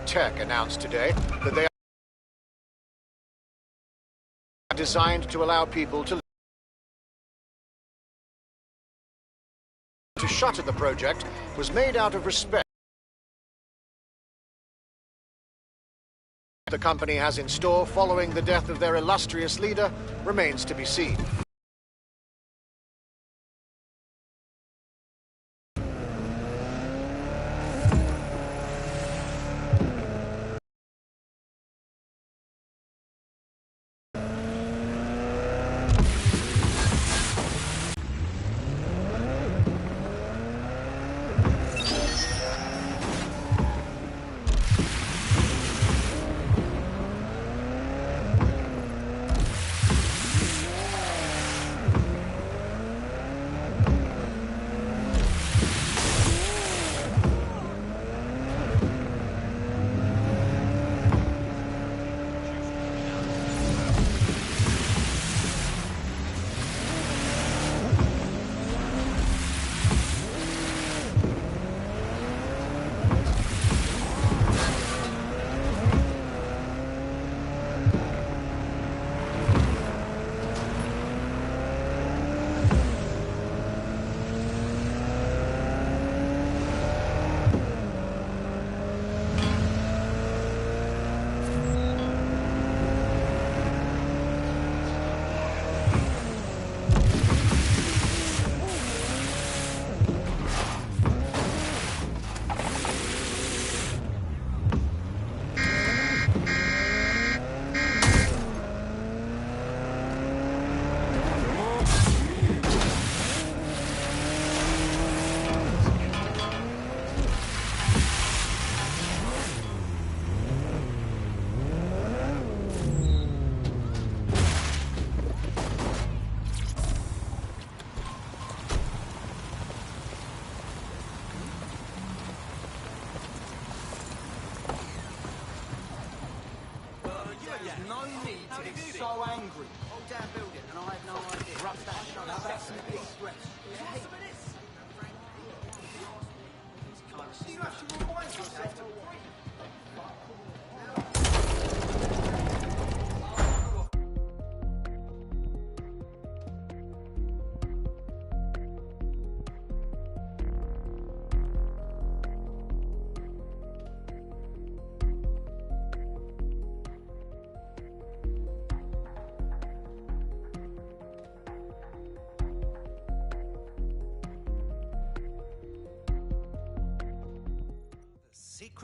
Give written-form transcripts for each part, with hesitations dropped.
Tech announced today that they are designed to allow people to shutter the project was made out of respect the company has in store following the death of their illustrious leader remains to be seen.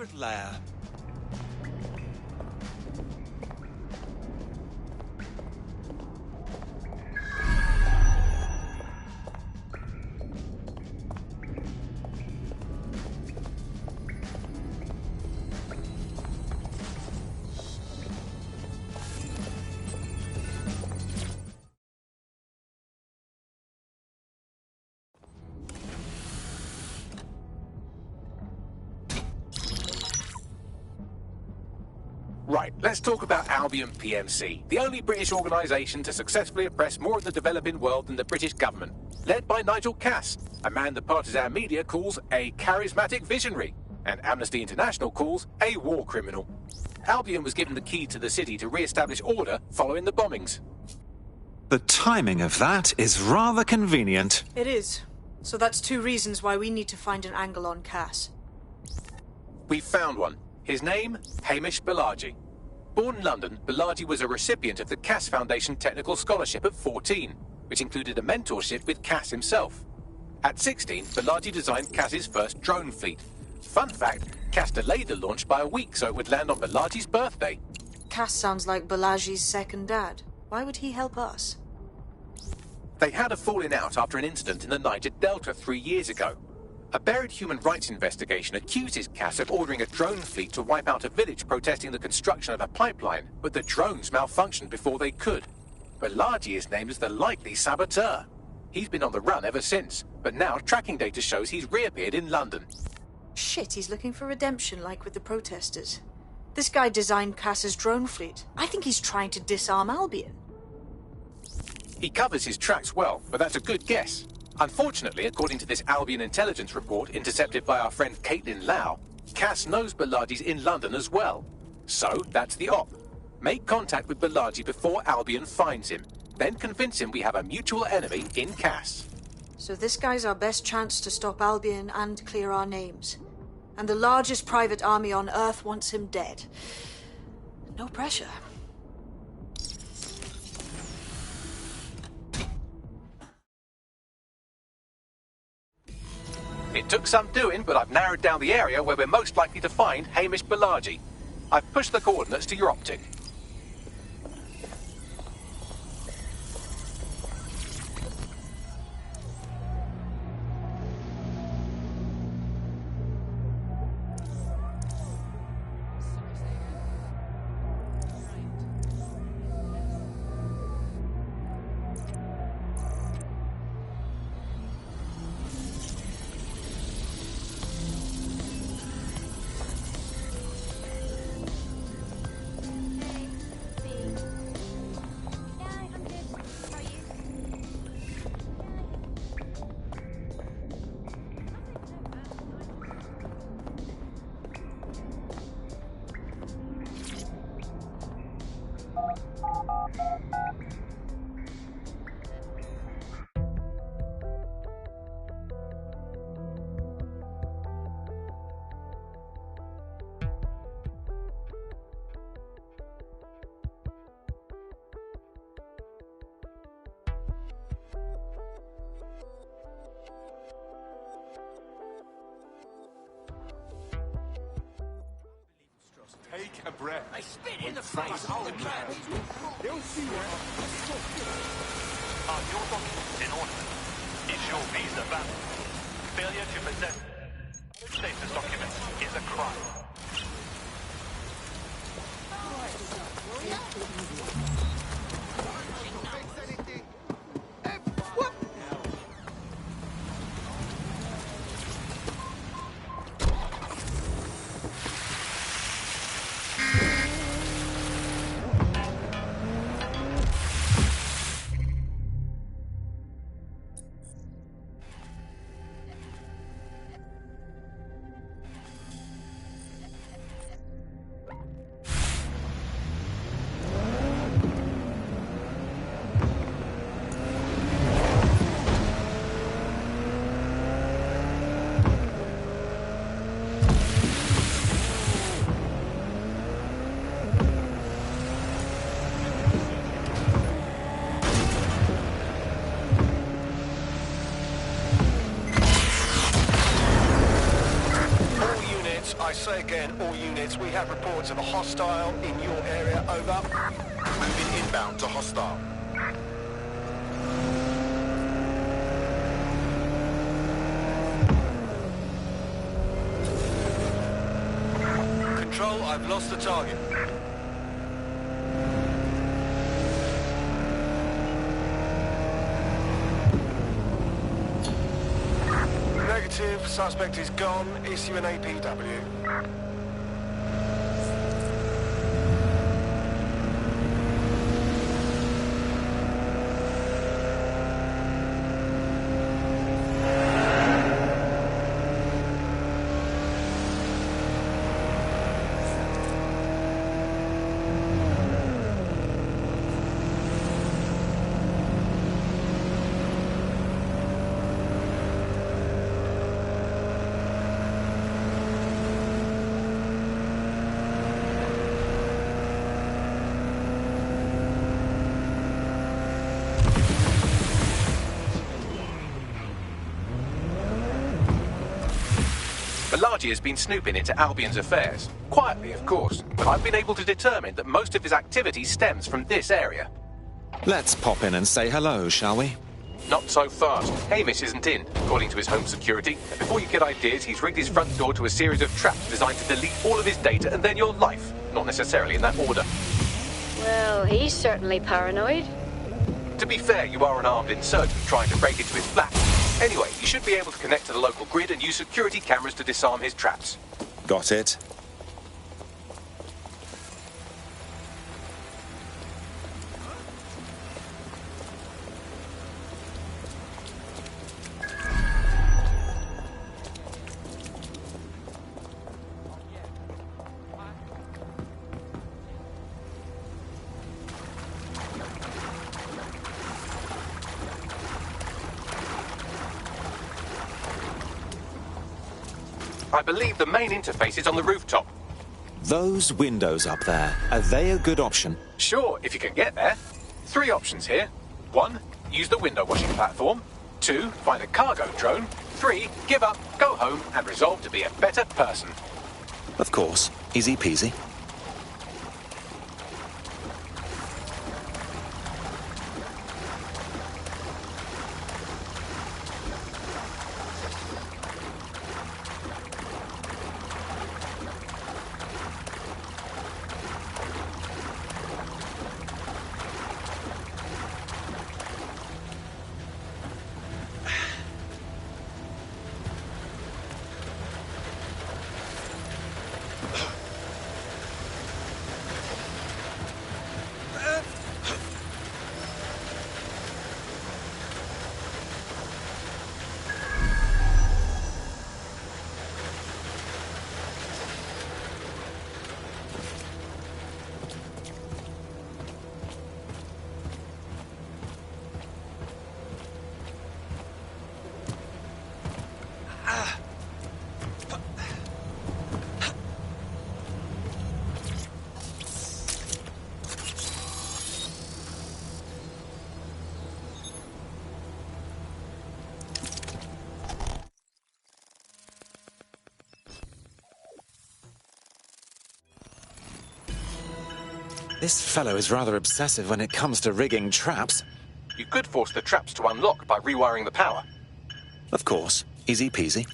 Secret lair. Right, let's talk about Albion PMC, the only British organisation to successfully oppress more of the developing world than the British government, led by Nigel Cass, a man the partisan media calls a charismatic visionary, and Amnesty International calls a war criminal. Albion was given the key to the city to re-establish order following the bombings. The timing of that is rather convenient. It is. So that's two reasons why we need to find an angle on Cass. We've found one. His name, Hamish Balaji. Born in London, Balaji was a recipient of the Cass Foundation Technical Scholarship at 14, which included a mentorship with Cass himself. At 16, Balaji designed Cass's first drone fleet. Fun fact, Cass delayed the launch by a week so it would land on Balaji's birthday. Cass sounds like Balaji's second dad. Why would he help us? They had a falling out after an incident in the Niger Delta 3 years ago. A buried human rights investigation accuses Cass of ordering a drone fleet to wipe out a village protesting the construction of a pipeline, but the drones malfunctioned before they could. Balaji is named as the likely saboteur. He's been on the run ever since, but now tracking data shows he's reappeared in London. Shit, he's looking for redemption like with the protesters. This guy designed Cass's drone fleet. I think he's trying to disarm Albion. He covers his tracks well, but that's a good guess. Unfortunately, according to this Albion intelligence report intercepted by our friend Caitlin Lau, Cass knows Bilardi's in London as well. So, that's the op. Make contact with Bilardi before Albion finds him. Then convince him we have a mutual enemy in Cass. So this guy's our best chance to stop Albion and clear our names. And the largest private army on Earth wants him dead. No pressure. It took some doing, but I've narrowed down the area where we're most likely to find Hamish Bilardi. I've pushed the coordinates to your optic. Take a breath. I spit in the face of the man. They'll see that. Are your documents in order? Is your visa valid? Failure to possess status documents is a crime. I say again, all units, we have reports of a hostile in your area, over. Moving inbound to hostile. Control, I've lost the target. Negative, suspect is gone. Issue an APW. Bilardi has been snooping into Albion's affairs. Quietly, of course, but I've been able to determine that most of his activity stems from this area. Let's pop in and say hello, shall we? Not so fast. Hamish isn't in, according to his home security. And before you get ideas, he's rigged his front door to a series of traps designed to delete all of his data and then your life. Not necessarily in that order. Well, he's certainly paranoid. To be fair, you are an armed insurgent trying to break into his flat. Anyway, you should be able to connect to the local grid and use security cameras to disarm his traps. Got it. I believe the main interface is on the rooftop. Those windows up there, are they a good option? Sure, if you can get there. 3 options here. 1, use the window washing platform. 2, find a cargo drone. 3, give up, go home, and resolve to be a better person. Of course. Easy peasy. This fellow is rather obsessive when it comes to rigging traps. You could force the traps to unlock by rewiring the power. Of course. Easy peasy.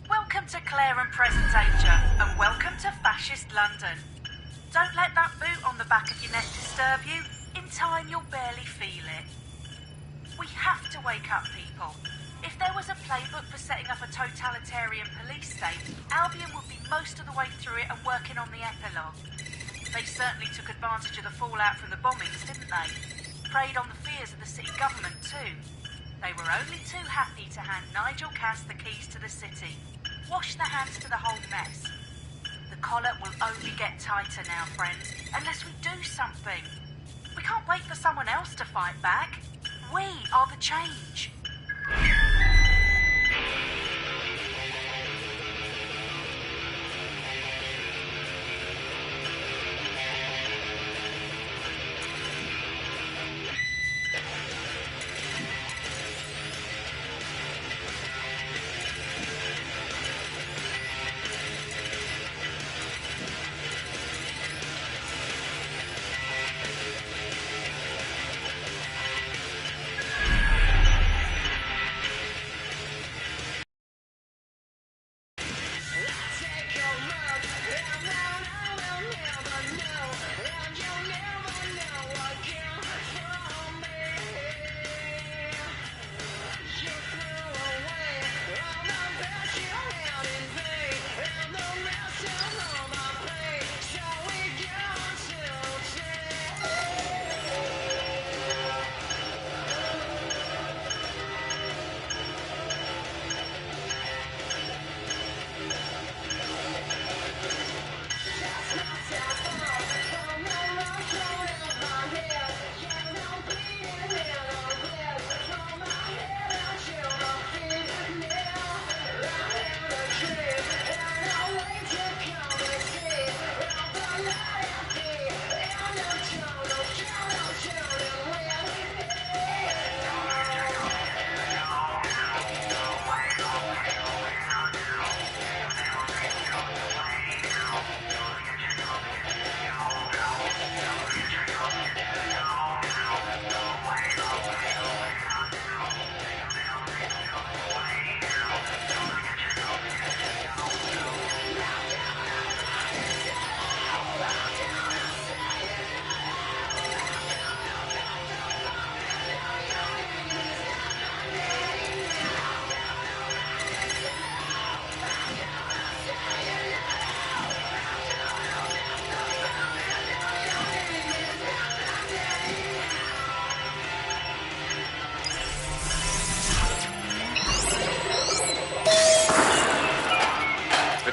Welcome to Clare and Present Danger, and welcome to Fascist London. Don't let that boot on the back of your neck disturb you. In time, you'll barely feel it. We have to wake up people. If there was a playbook for setting up a totalitarian police state, Albion would be most of the way through it and working on the epilogue. They certainly took advantage of the fallout from the bombings, didn't they? Preyed on the fears of the city government too. They were only too happy to hand Nigel Cass the keys to the city. Wash the hands to the whole mess. The collar will only get tighter now, friends, unless we do something. We can't wait for someone else to fight back. We are the change.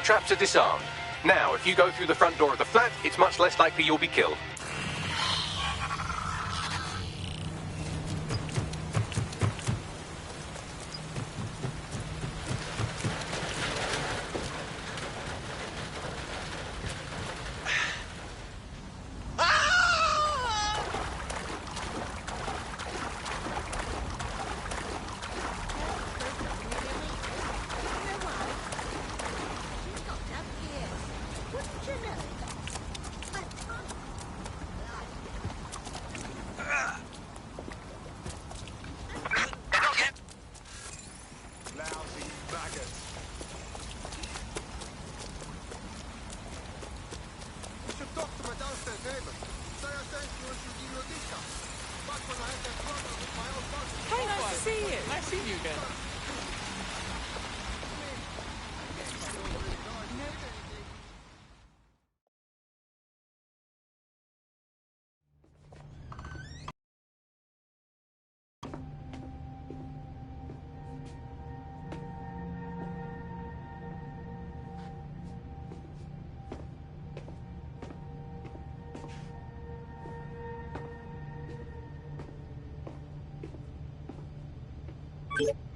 Traps are disarmed. Now, if you go through the front door of the flat, it's much less likely you'll be killed.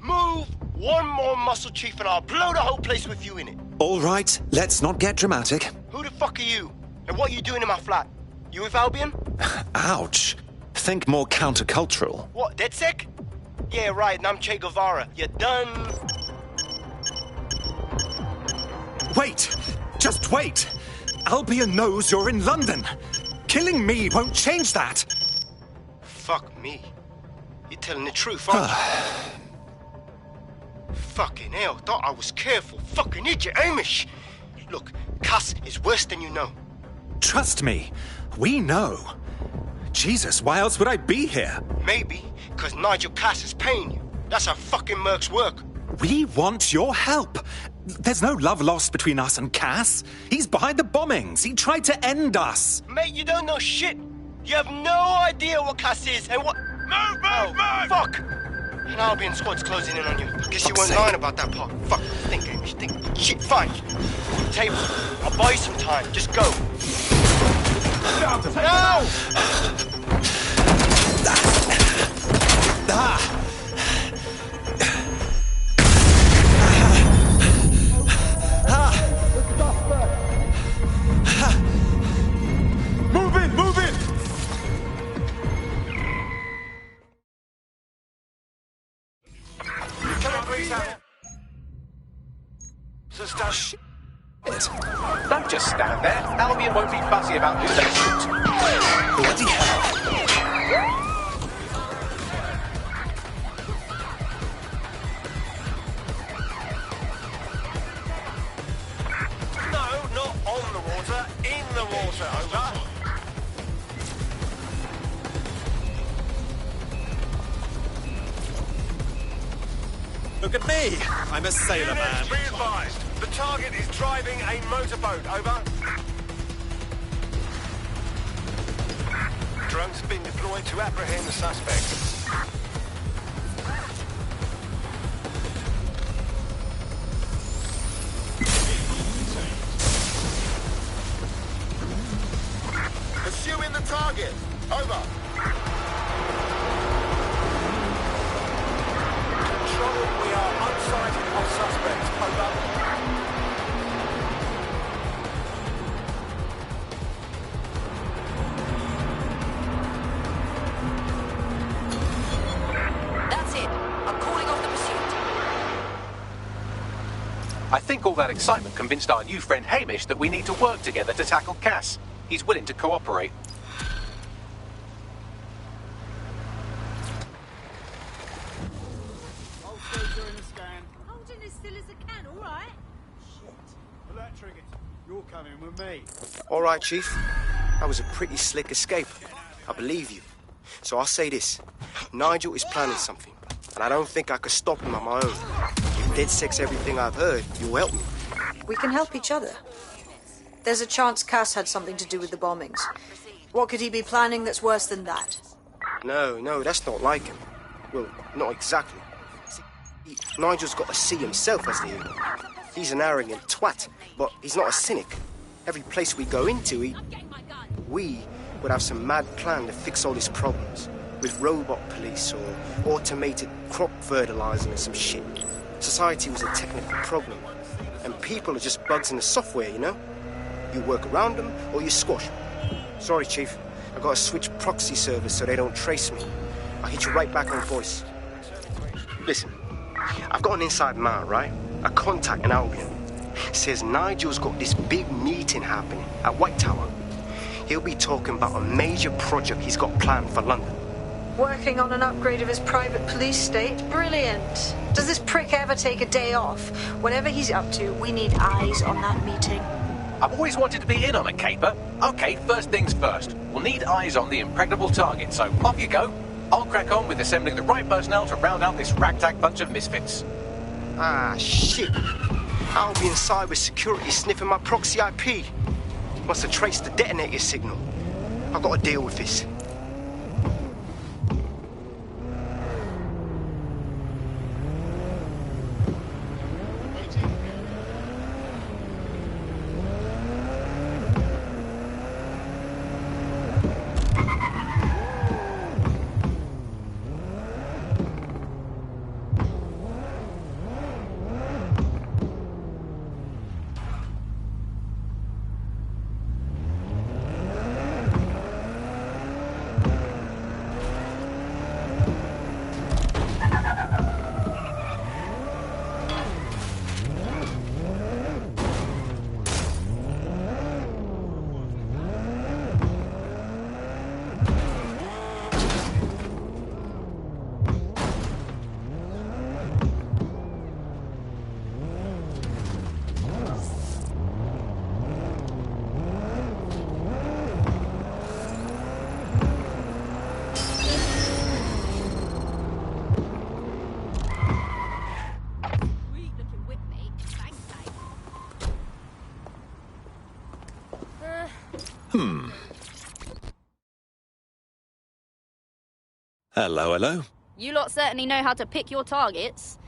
Move one more muscle, Chief, and I'll blow the whole place with you in it. All right, let's not get dramatic. Who the fuck are you? And what are you doing in my flat? You with Albion? Ouch. Think more countercultural. What, DedSec? Yeah, right, and I'm Che Guevara. You done? Wait! Just wait! Albion knows you're in London. Killing me won't change that. Fuck me. You're telling the truth, aren't you? Fucking hell, thought I was careful. Fucking idiot, Amish. Look, Cass is worse than you know. Trust me, we know. Jesus, why else would I be here? Maybe, because Nigel Cass is paying you. That's how fucking mercs work. We want your help. There's no love lost between us and Cass. He's behind the bombings. He tried to end us. Mate, you don't know shit. You have no idea what Cass is and what... Move! Fuck! An Albion squad's closing in on you. I guess you weren't lying about that part. Fuck, think, Amish, think. Shit, fine. Table, I'll buy you some time. Just go. No! Move in! Move in! Don't just stand there. Albion won't be fussy about who they shoot. Bloody hell. No, not on the water. In the water, over. Look at me. I'm a sailor man. Units, be advised. The target is driving a motorboat, over. Drones have been deployed to apprehend the suspect. Pursuing the target. Over. Control, we are unsighted of suspect, over. I think all that excitement convinced our new friend Hamish that we need to work together to tackle Cass. He's willing to cooperate. Holding as still as I can, all right? Electric it. You're coming with me. All right, Chief. That was a pretty slick escape. I believe you. So I'll say this. Nigel is planning something, and I don't think I could stop him on my own. If DedSec's everything I've heard, you'll help me. We can help each other. There's a chance Cass had something to do with the bombings. What could he be planning that's worse than that? No, that's not like him. Well, not exactly. See, Nigel's got to see himself as the hero. He's an arrogant twat, but he's not a cynic. Every place we go into, we would have some mad plan to fix all his problems. With robot police or automated crop fertilizer and some shit. Society was a technical problem. And people are just bugs in the software, you know? You work around them or you squash them. Sorry, Chief. I gotta switch proxy servers so they don't trace me. I'll hit you right back on voice. Listen, I've got an inside man, right? A contact in Albion. Says Nigel's got this big meeting happening at White Tower. He'll be talking about a major project he's got planned for London. Working on an upgrade of his private police state? Brilliant. Does this prick ever take a day off? Whatever he's up to, we need eyes on that meeting. I've always wanted to be in on a caper. Okay, first things first. We'll need eyes on the impregnable target, so off you go. I'll crack on with assembling the right personnel to round out this ragtag bunch of misfits. Ah, shit. Albion cybersecurity sniffing my proxy IP. Must have traced the detonator signal. I've got to deal with this. Hello, hello. You lot certainly know how to pick your targets.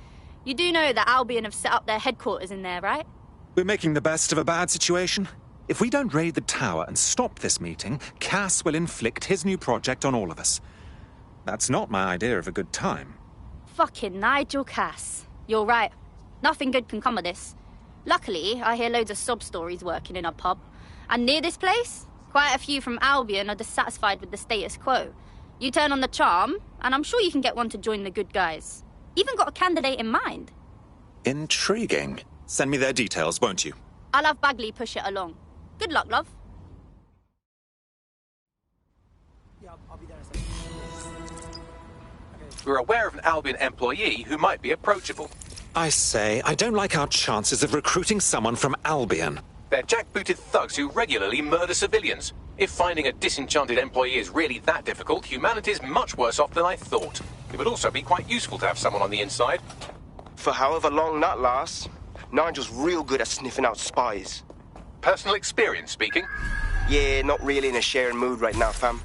You do know that Albion have set up their headquarters in there, right? We're making the best of a bad situation. If we don't raid the tower and stop this meeting, Cass will inflict his new project on all of us. That's not my idea of a good time. Fucking Nigel Cass. You're right. Nothing good can come of this. Luckily, I hear loads of sob stories working in a pub. And near this place, quite a few from Albion are dissatisfied with the status quo. You turn on the charm, and I'm sure you can get one to join the good guys. Even got a candidate in mind. Intriguing. Send me their details, won't you? I'll have Bagley push it along. Good luck, love. We're aware of an Albion employee who might be approachable. I say, I don't like our chances of recruiting someone from Albion. They're jackbooted thugs who regularly murder civilians. If finding a disenchanted employee is really that difficult, humanity's much worse off than I thought. It would also be quite useful to have someone on the inside. For however long that lasts, Nigel's real good at sniffing out spies. Personal experience speaking? Yeah, not really in a sharing mood right now, fam.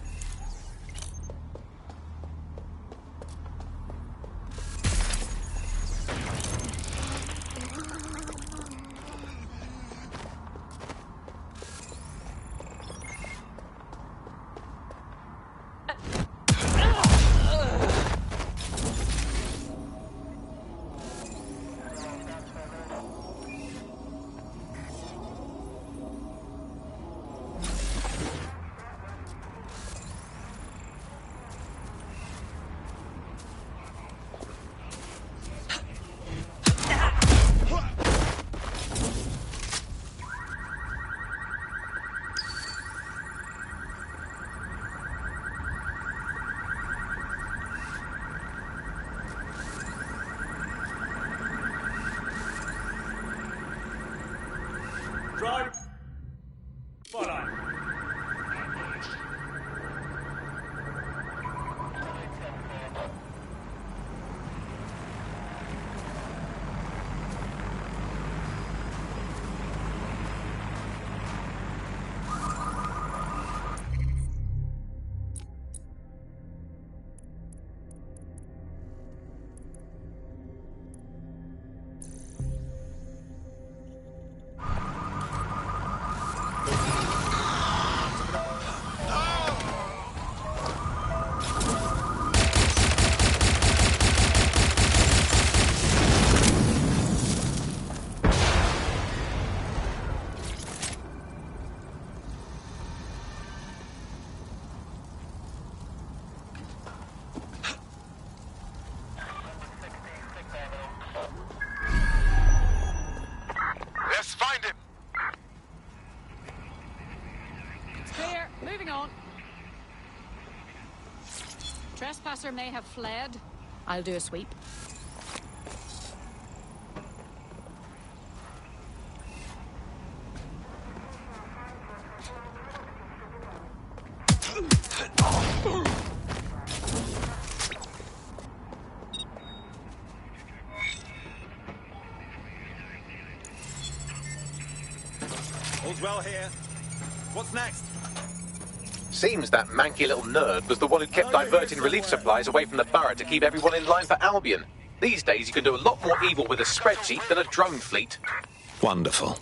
Drive. Follow. Let's find him. Clear. Moving on. Trespasser may have fled. I'll do a sweep. All's well here. What's next? Seems that manky little nerd was the one who kept diverting relief supplies away from the Burrow to keep everyone in line for Albion. These days you can do a lot more evil with a spreadsheet than a drone fleet. Wonderful.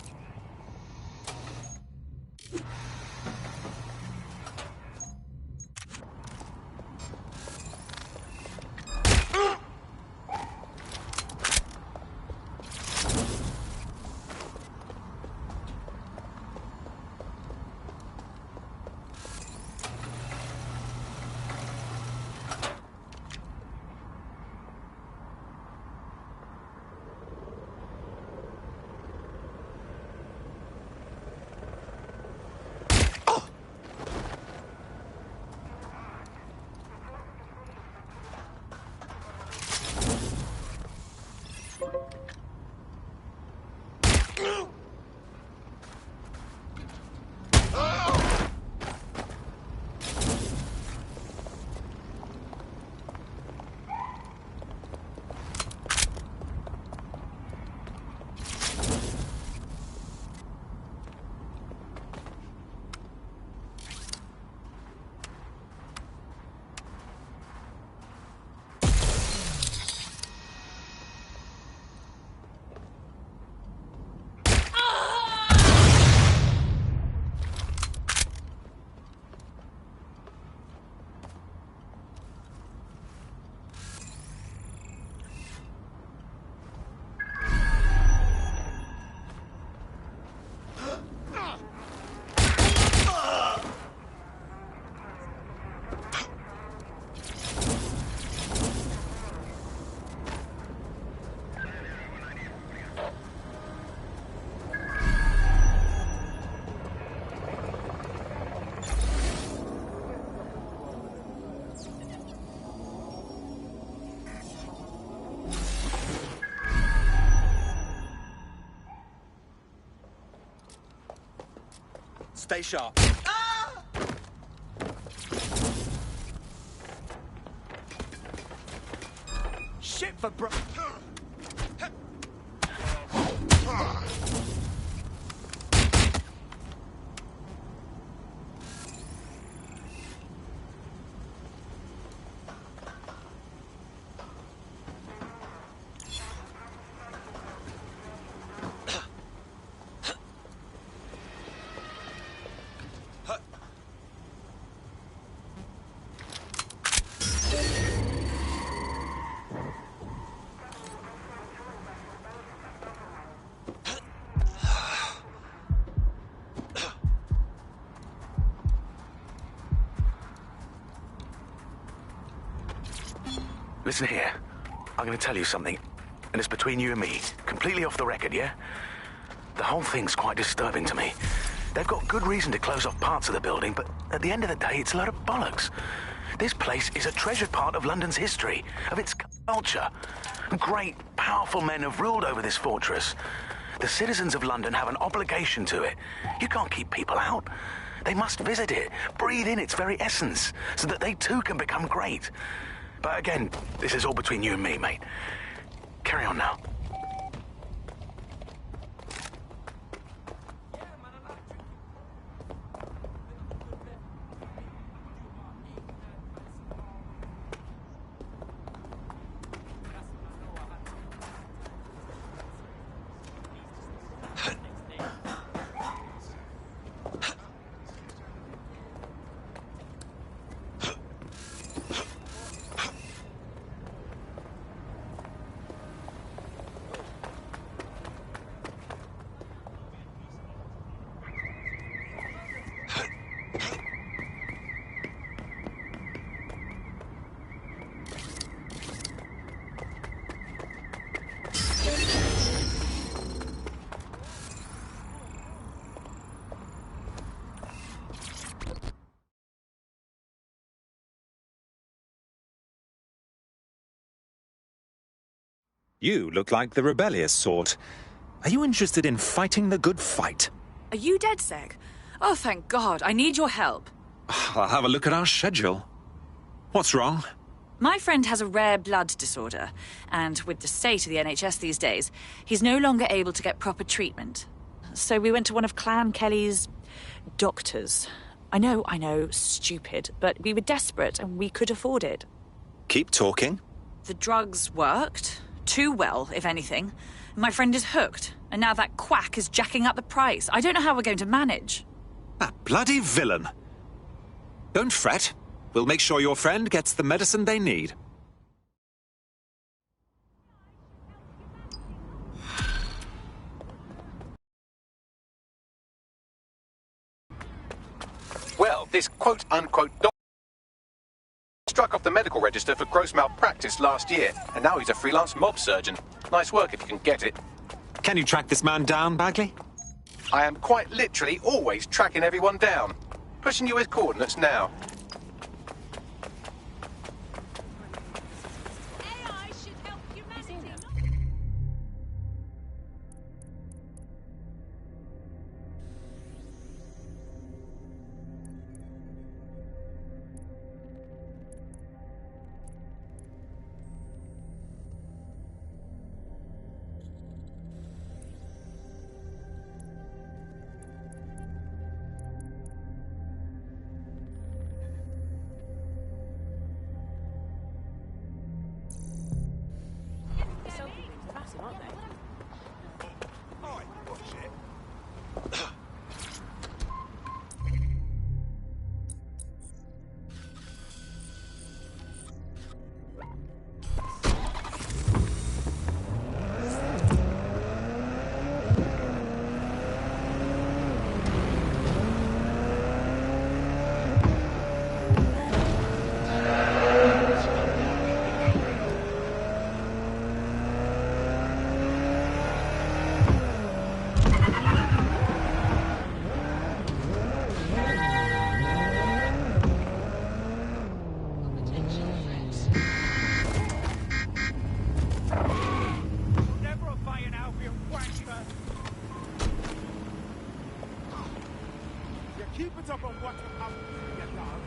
Stay sharp. Shit for bro... Listen here. I'm going to tell you something, and it's between you and me. Completely off the record, yeah? The whole thing's quite disturbing to me. They've got good reason to close off parts of the building, but at the end of the day, it's a load of bollocks. This place is a treasured part of London's history, of its culture. Great, powerful men have ruled over this fortress. The citizens of London have an obligation to it. You can't keep people out. They must visit it, breathe in its very essence, so that they too can become great. But again, this is all between you and me, mate. Carry on now. You look like the rebellious sort. Are you interested in fighting the good fight? Are you dead, Seg? Oh, thank God. I need your help. I'll have a look at our schedule. What's wrong? My friend has a rare blood disorder, and with the state of the NHS these days, he's no longer able to get proper treatment. So we went to one of Clan Kelly's doctors. I know, stupid, but we were desperate and we could afford it. Keep talking. The drugs worked. Too well, if anything. My friend is hooked, and now that quack is jacking up the price. I don't know how we're going to manage. That bloody villain. Don't fret. We'll make sure your friend gets the medicine they need. Well, this quote-unquote struck off the medical register for gross malpractice last year, and now he's a freelance mob surgeon. Nice work if you can get it. Can you track this man down, Bagley? I am quite literally always tracking everyone down. Pushing you his coordinates now. Keep it up on what happens when you get down.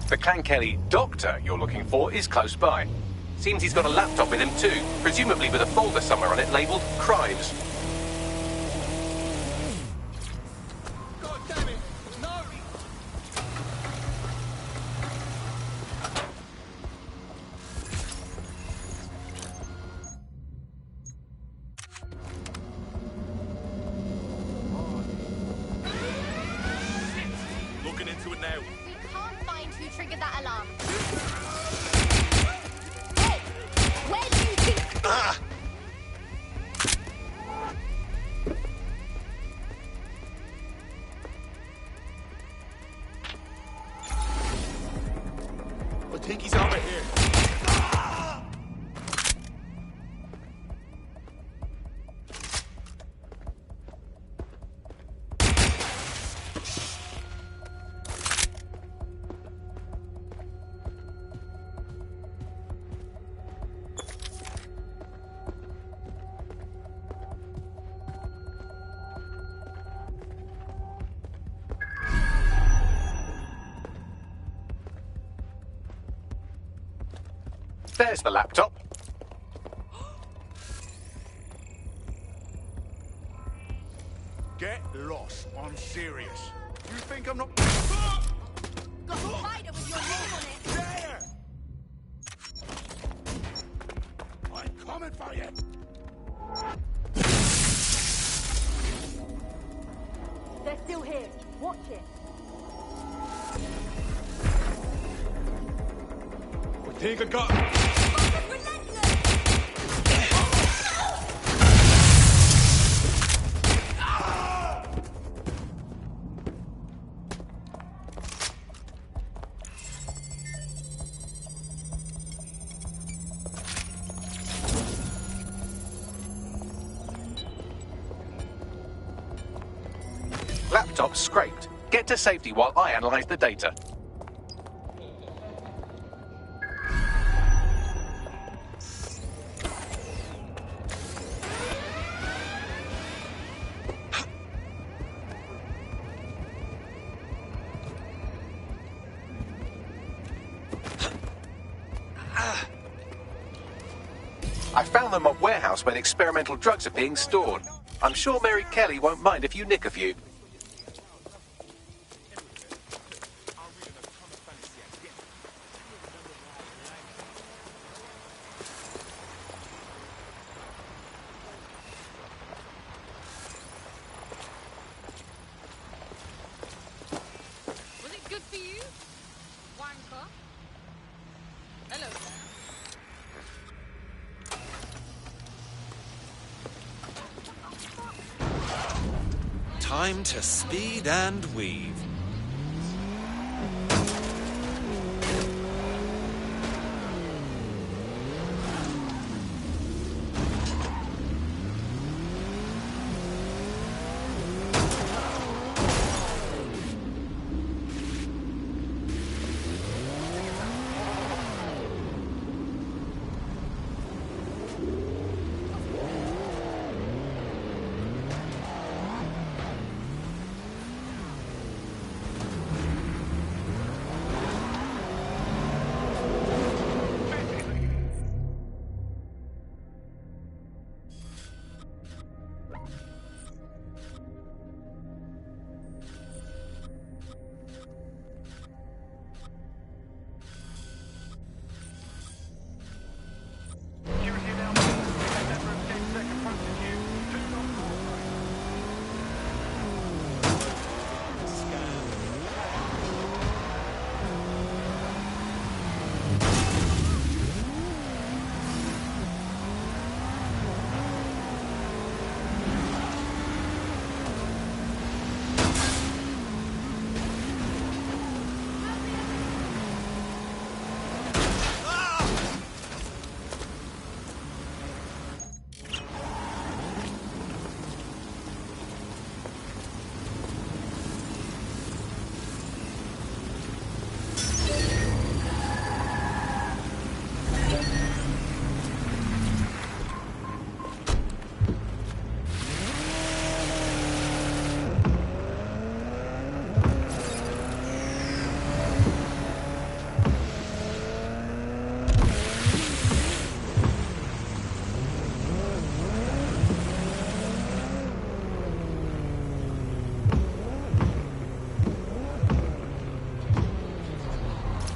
The Clan Kelly doctor you're looking for is close by. Seems he's got a laptop with him too, presumably with a folder somewhere on it labelled Crimes. God damn it! No! Looking into it now. We can't find who triggered that alarm. Hey! Where do you think... Ah! I think he's over here. There's the laptop. Get lost. I'm serious. You think I'm not... Got a spider with your name on it. There! I'm coming for you. They're still here. Watch it. I think I got... Laptop scraped. Get to safety while I analyse the data. I found them at a warehouse where the experimental drugs are being stored. I'm sure Mary Kelly won't mind if you nick a few. Was it good for you? Wanker? Hello there. Time to speed and weave.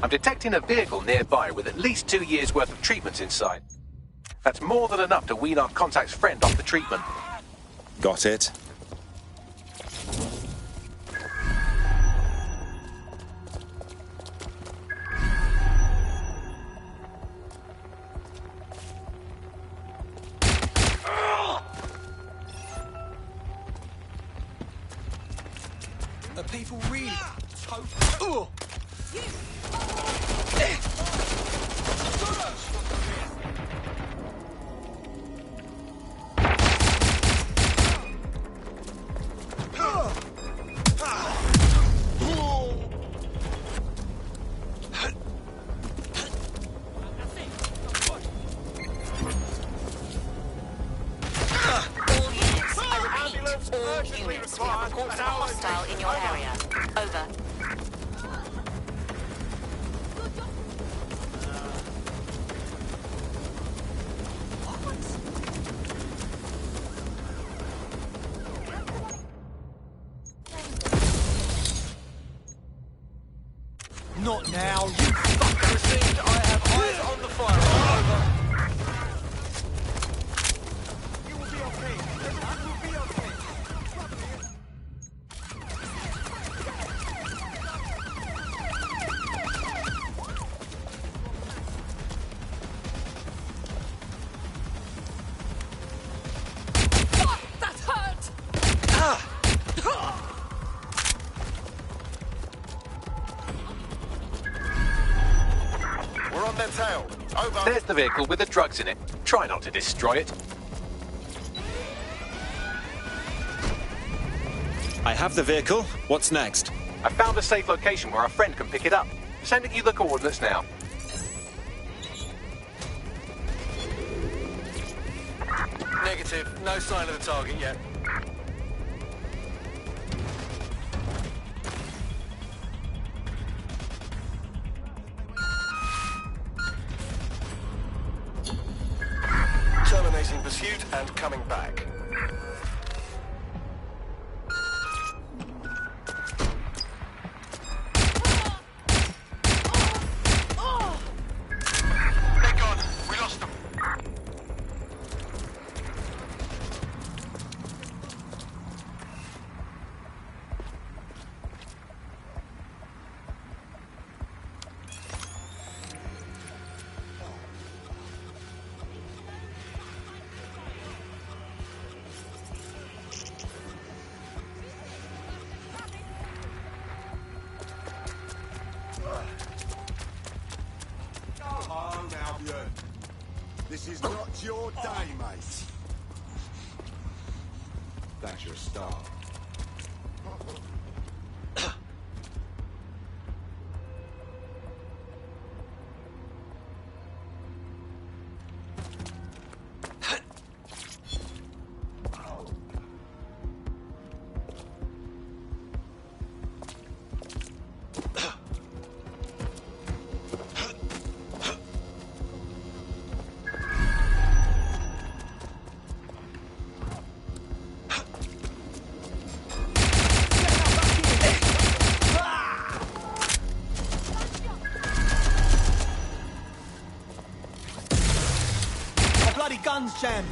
I'm detecting a vehicle nearby with at least 2 years' worth of treatments inside. That's more than enough to wean our contact's friend off the treatment. Got it. Are people really We have reports of a hostile in your area. Over. Not now, you fucker! Received. I have eyes on the fire. Over. You will be okay. Everything will be okay. Fuck! That hurt! We're on their tail. Over. There's the vehicle with the drugs in it. Try not to destroy it. I have the vehicle. What's next? I found a safe location where our friend can pick it up. Sending you the coordinates now. Negative. No sign of the target yet. Terminating pursuit and coming back. They're gone. We lost them. Come on, Albion. This is not your day, mate. That's your start. bloody guns jammed.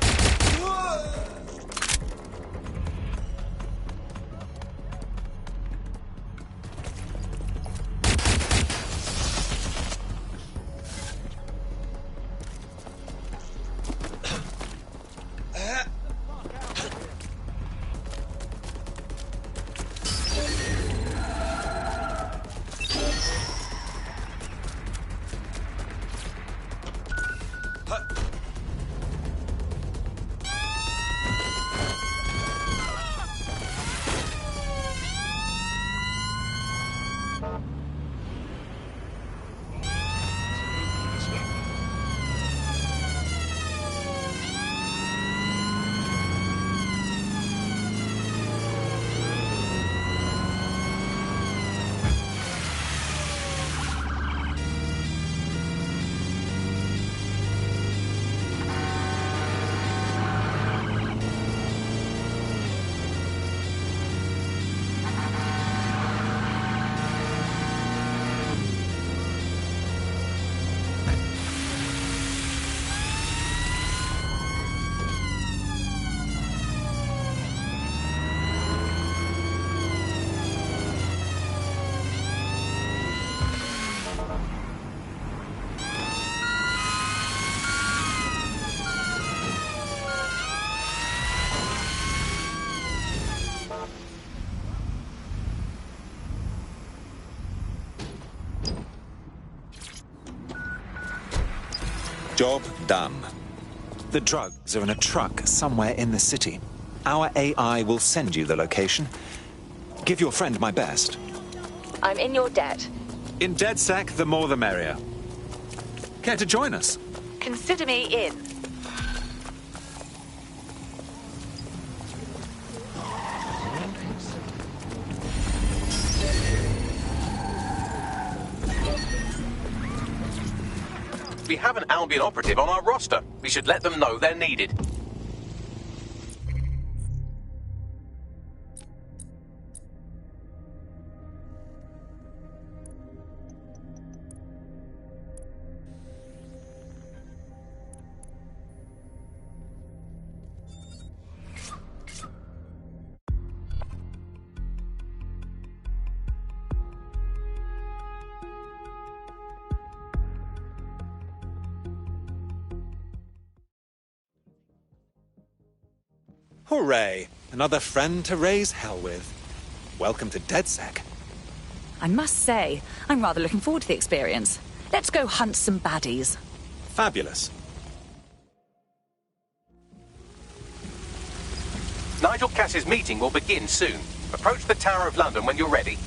Job done. The drugs are in a truck somewhere in the city. Our AI will send you the location. Give your friend my best. I'm in your debt. In DedSec, the more the merrier. Care to join us? Consider me in. We have an Albion operative on our roster. We should let them know they're needed. Hooray! Another friend to raise hell with. Welcome to DedSec. I must say, I'm rather looking forward to the experience. Let's go hunt some baddies. Fabulous. Nigel Cass's meeting will begin soon. Approach the Tower of London when you're ready.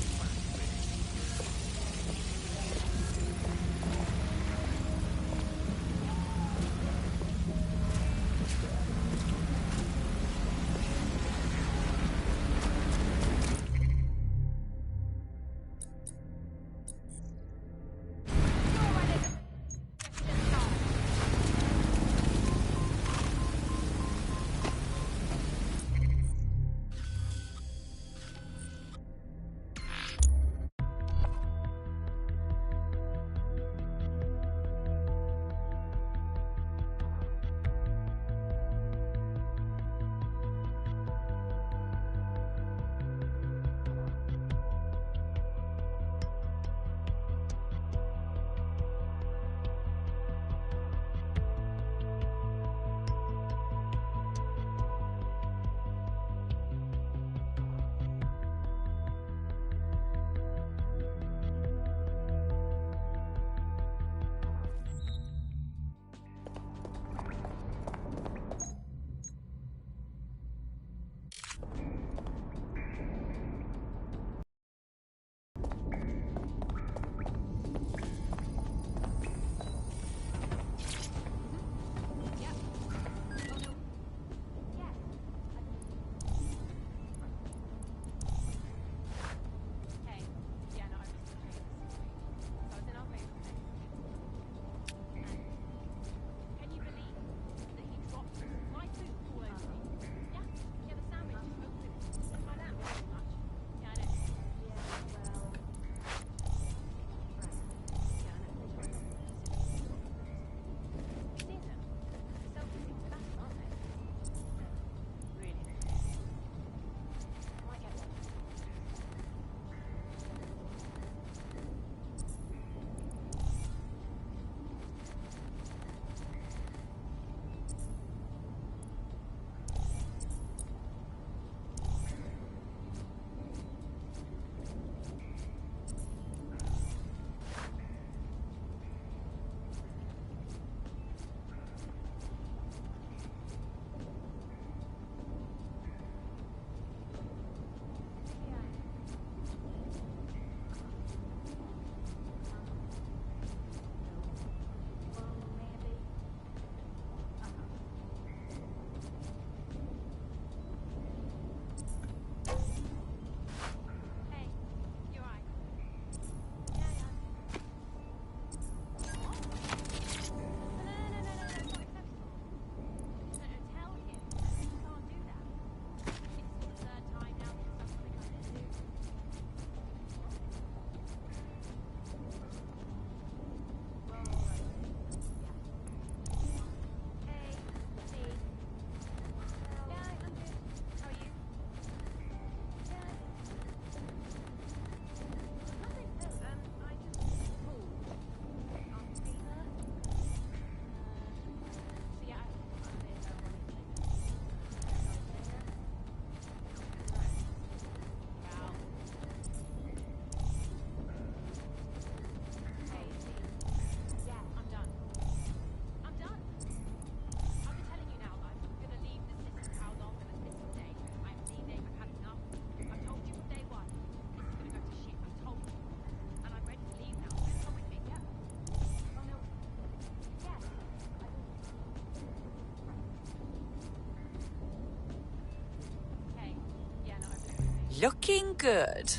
Looking good.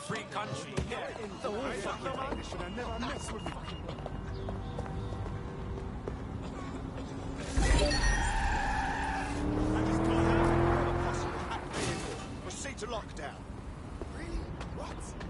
Free country, yeah. The whole fucking should have never messed with me. Proceed to lockdown. Really? What?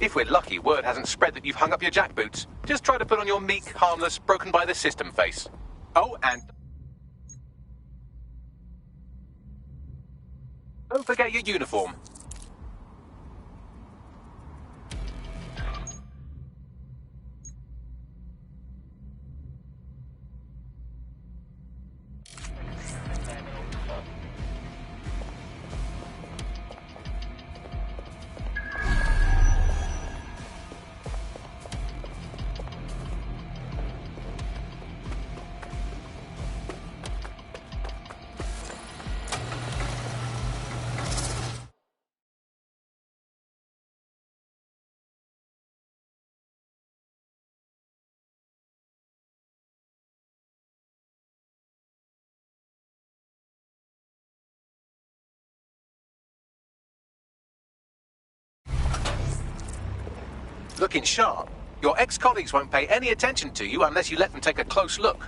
If we're lucky, word hasn't spread that you've hung up your jackboots. Just try to put on your meek, harmless, broken by the system face. Oh, and don't forget your uniform. Looking sharp. Your ex-colleagues won't pay any attention to you unless you let them take a close look.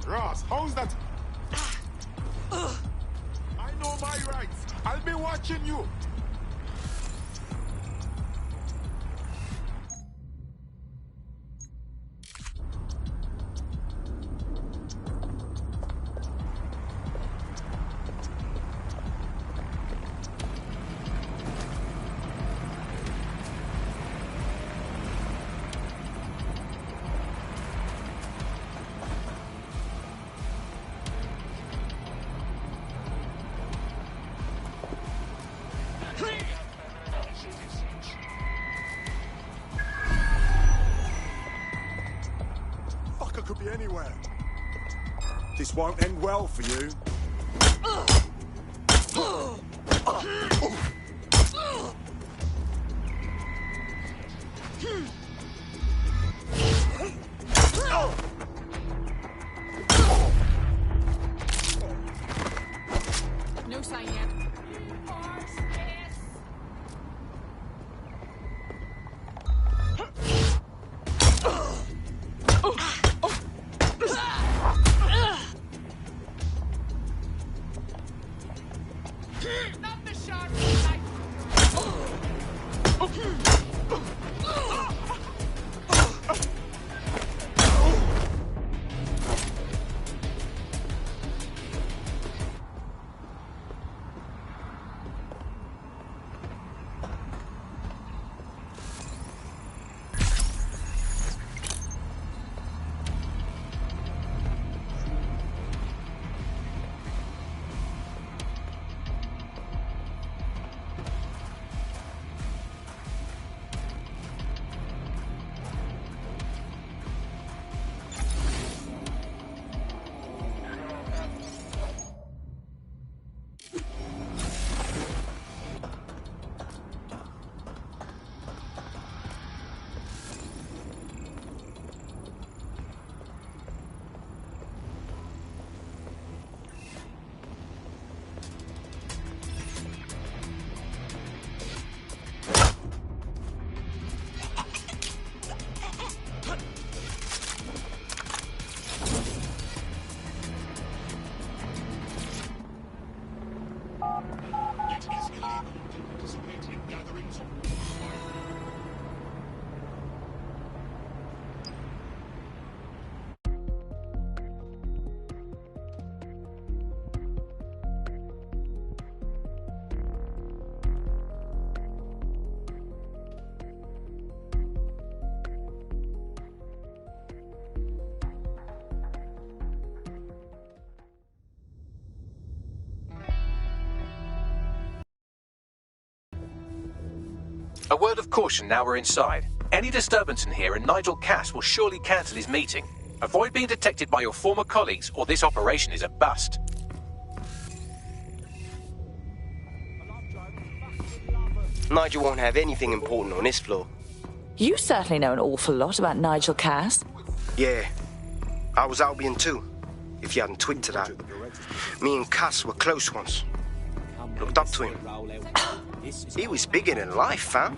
Ross, how's that? I know my rights. I'll be watching you. Could be anywhere. This won't end well for you. No sign yet. A word of caution now we're inside. Any disturbance in here and Nigel Cass will surely cancel his meeting. Avoid being detected by your former colleagues or this operation is a bust. Nigel won't have anything important on this floor. You certainly know an awful lot about Nigel Cass. Yeah. I was Albion too, if you hadn't twigged to that. Me and Cass were close once. Looked up to him. He was bigger than life, fam.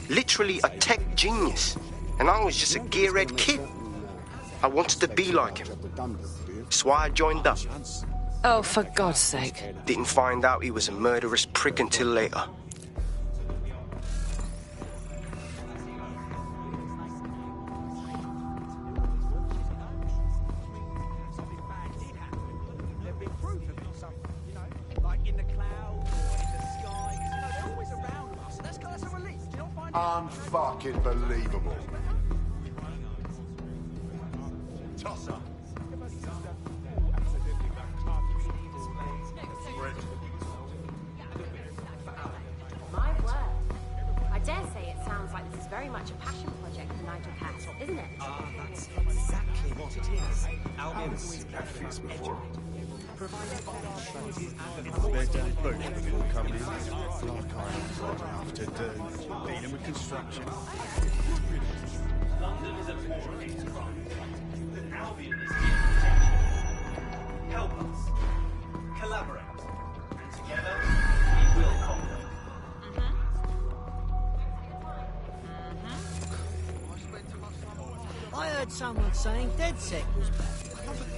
Literally a tech genius. And I was just a gearhead kid. I wanted to be like him. That's why I joined up. Oh, for God's sake. Didn't find out he was a murderous prick until later. Unfucking believable. Tosser. My word. I dare say it sounds like this is very much a passion project for Nigel Cass, isn't it? That's exactly what it is. Albion's graphics before. They're down boot before coming in. Like I have got enough to do. Dealing with construction. London is a poor crime. Albion is here to protect you. Help us. Collaborate. And together, we will conquer. I heard someone saying DedSec was back.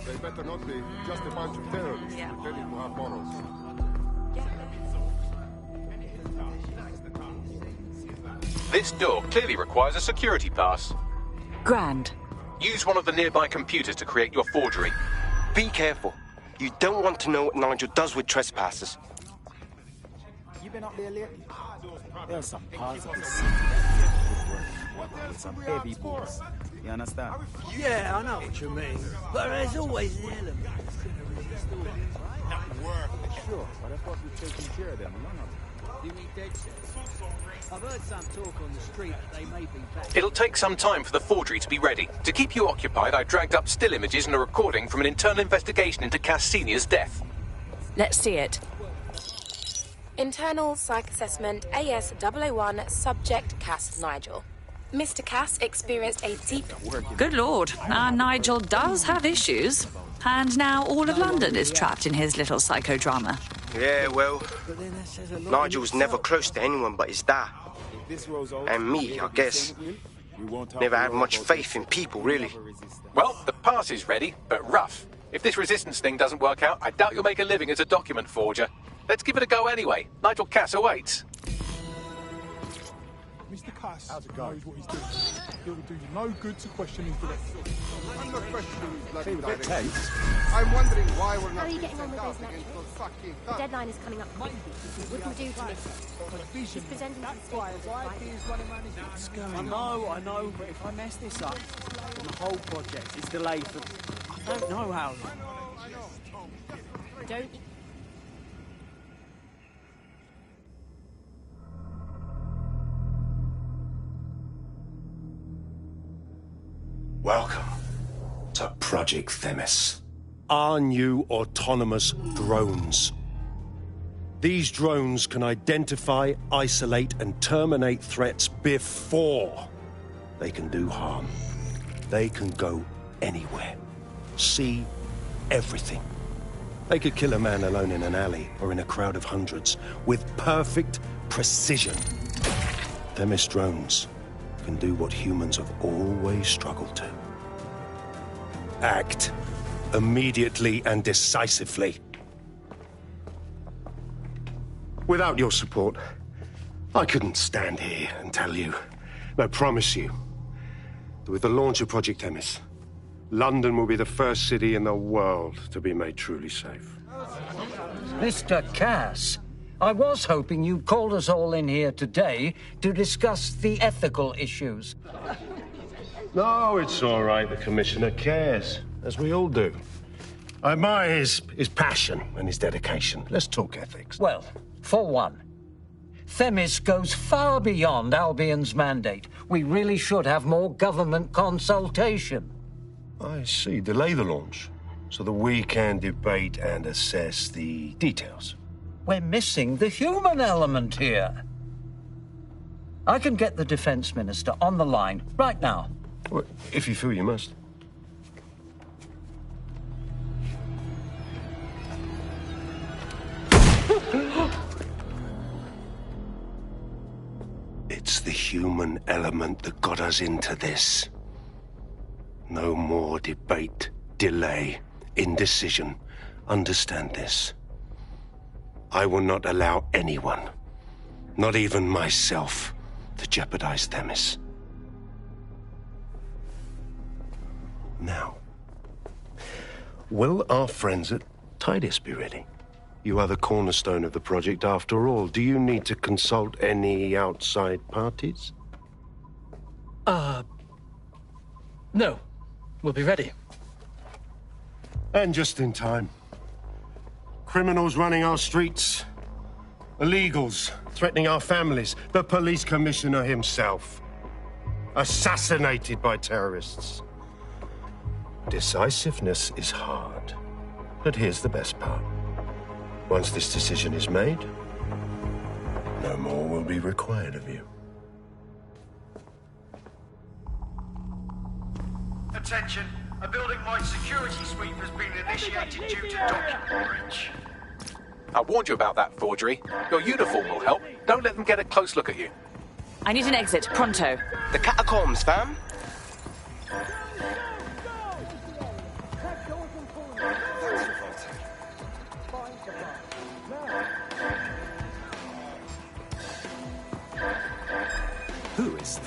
They better not be. Just a bunch of terrorists pretending to have morals. This door clearly requires a security pass. Grand. Use one of the nearby computers to create your forgery. Be careful. You don't want to know what Nigel does with trespassers. You been up there lately? There's some parts of the city with some heavy boys. You understand? Yeah, I know what you mean. But there's always an element. Sure, but I thought you'd taken care of them long ago. Do you mean DedSec? I've heard some talk on the street that they may be back. It'll take some time for the forgery to be ready. To keep you occupied, I dragged up still images and a recording from an internal investigation into Cass Senior's death. Let's see it. Internal Psych Assessment AS001 Subject Cass Nigel. Mr. Cass experienced a deep... Good lord, our Nigel does have issues. And now all of London is trapped in his little psychodrama. Yeah, well, Nigel was never close to anyone but his dad. And me, I guess. Never had much faith in people, really. Well, the pass is ready, but rough. If this resistance thing doesn't work out, I doubt you'll make a living as a document forger. Let's give it a go anyway. Nigel Cass awaits. Mr. Cass knows what he's doing. It will do you no good to question his direction. I'm not questioning his bloody direction. I'm wondering why we're How not are you being getting on sent with out those against those fucking The deadline is coming up quickly. What can we do to miss it? He's presenting some statements at I know, but if I mess this up, then the whole project is delayed for... I don't know how long. Don't... Welcome to Project Themis. Our new autonomous drones. These drones can identify, isolate, and terminate threats before they can do harm. They can go anywhere, see everything. They could kill a man alone in an alley or in a crowd of hundreds with perfect precision. Themis drones can do what humans have always struggled to. Act immediately and decisively. Without your support, I couldn't stand here and tell you, I promise you, that with the launch of Project Themis, London will be the first city in the world to be made truly safe. Mr. Cass, I was hoping you'd called us all in here today to discuss the ethical issues. No, it's all right. The Commissioner cares, as we all do. I admire his passion and his dedication. Let's talk ethics. Well, for one, Themis goes far beyond Albion's mandate. We really should have more government consultation. I see. Delay the launch so that we can debate and assess the details. We're missing the human element here. I can get the Defense Minister on the line right now. Well, if you feel you must. the human element that got us into this. No more debate, delay, indecision. Understand this. I will not allow anyone, not even myself, to jeopardize Themis. Now, will our friends at Titus be ready? You are the cornerstone of the project after all. Do you need to consult any outside parties? No. We'll be ready. And just in time. Criminals running our streets. Illegals threatening our families. The police commissioner himself. Assassinated by terrorists. Decisiveness is hard. But here's the best part. Once this decision is made, no more will be required of you. Attention, a building-wide security sweep has been initiated due to document breach. I warned you about that forgery. Your uniform will help. Don't let them get a close look at you. I need an exit, pronto. The catacombs, fam. Who is...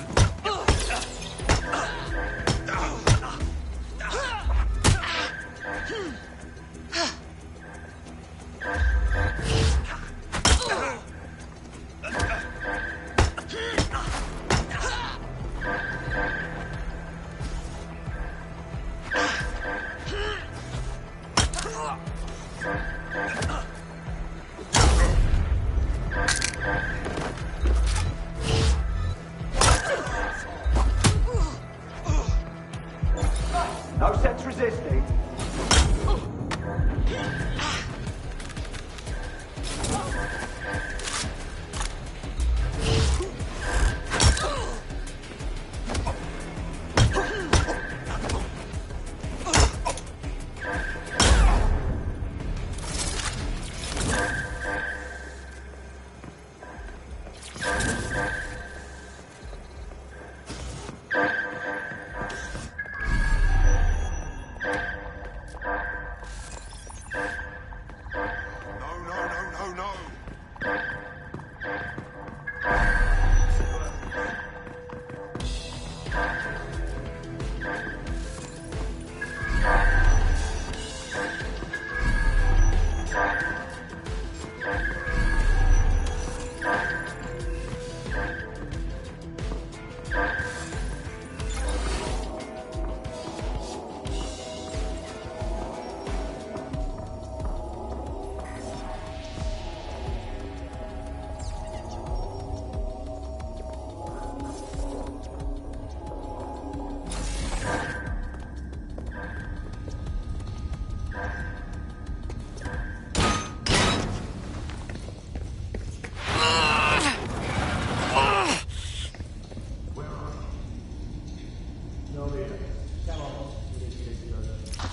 No sense resisting.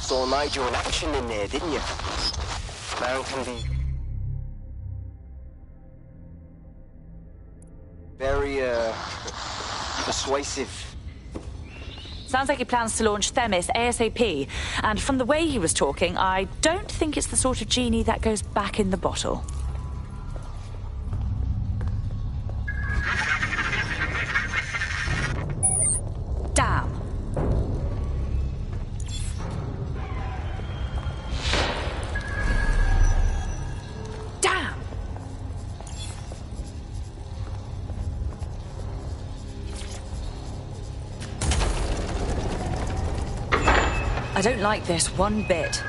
Saw Nigel in action in there, didn't you? Man can be very, persuasive. Sounds like he plans to launch Themis ASAP. And from the way he was talking, I don't think it's the sort of genie that goes back in the bottle. Damn. Damn. I don't like this one bit.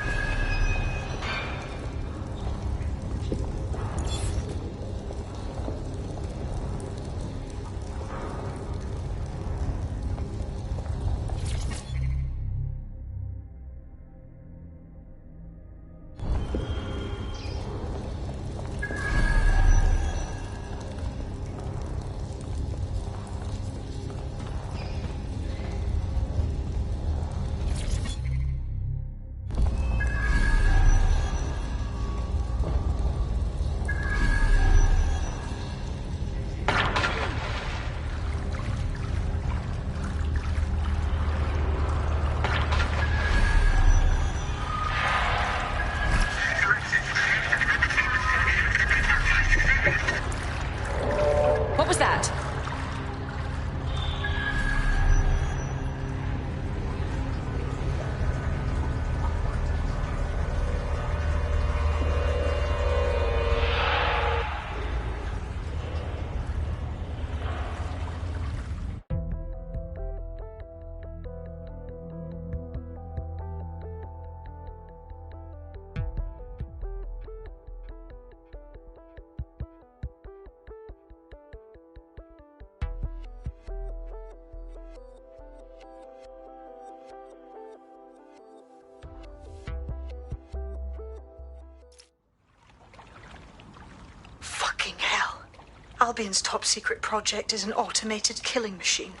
Albion's top-secret project is an automated killing machine.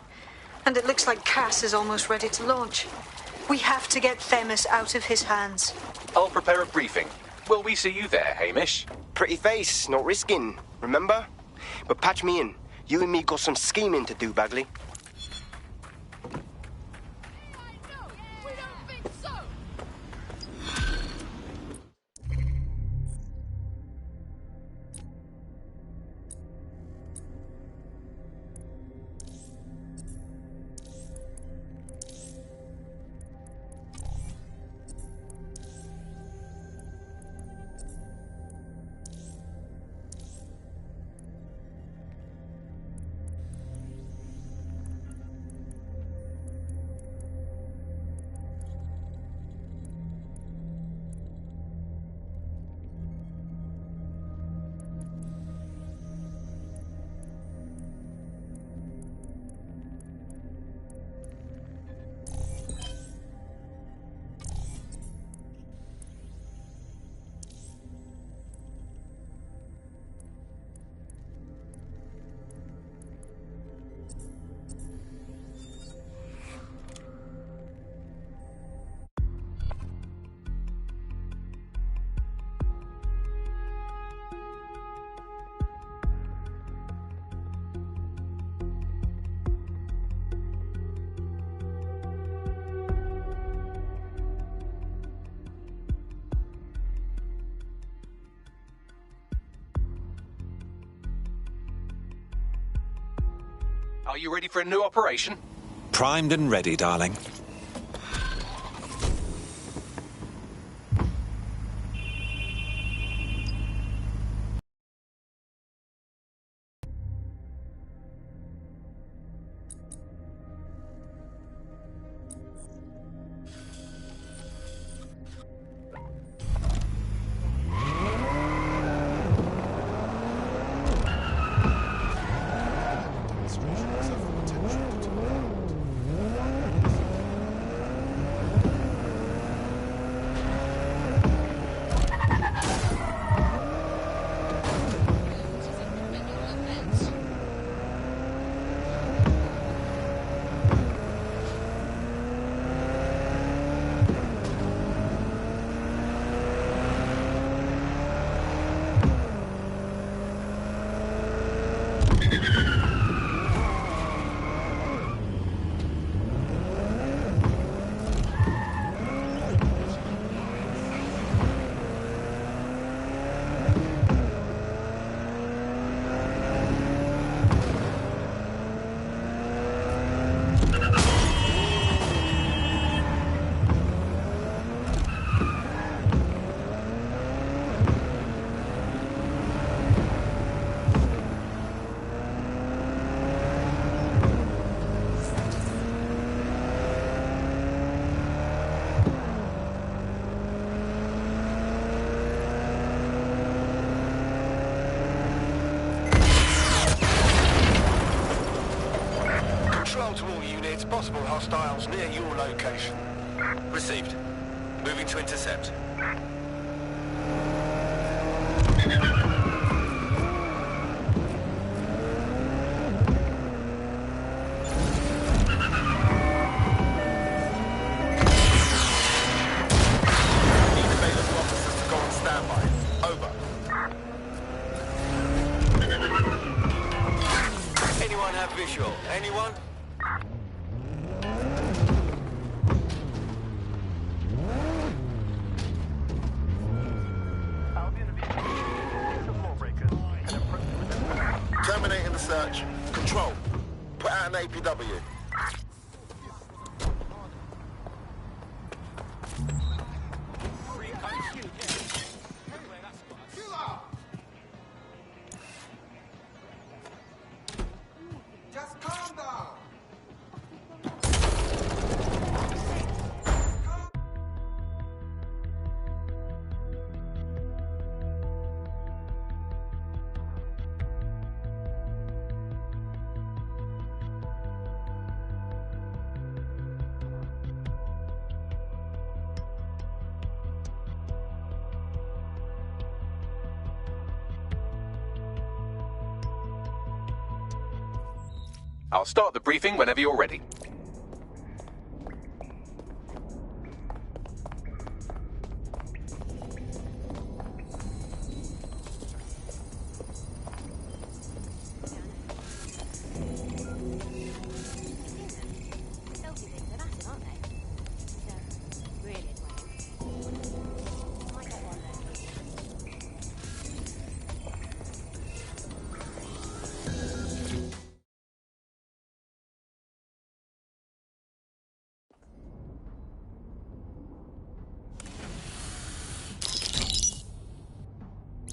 And it looks like Cass is almost ready to launch. We have to get Themis out of his hands. I'll prepare a briefing. Will we see you there, Hamish? Pretty face, not risking, remember? But patch me in. You and me got some scheming to do, Bagley. Are you ready for a new operation? Primed and ready, darling. To all units, possible hostiles near your location. Received. Moving to intercept. Need available officers to go on standby. Over. Anyone have visual? Anyone? Terminating the search. Control. Put out an APW. Just calm down. I'll start the briefing whenever you're ready.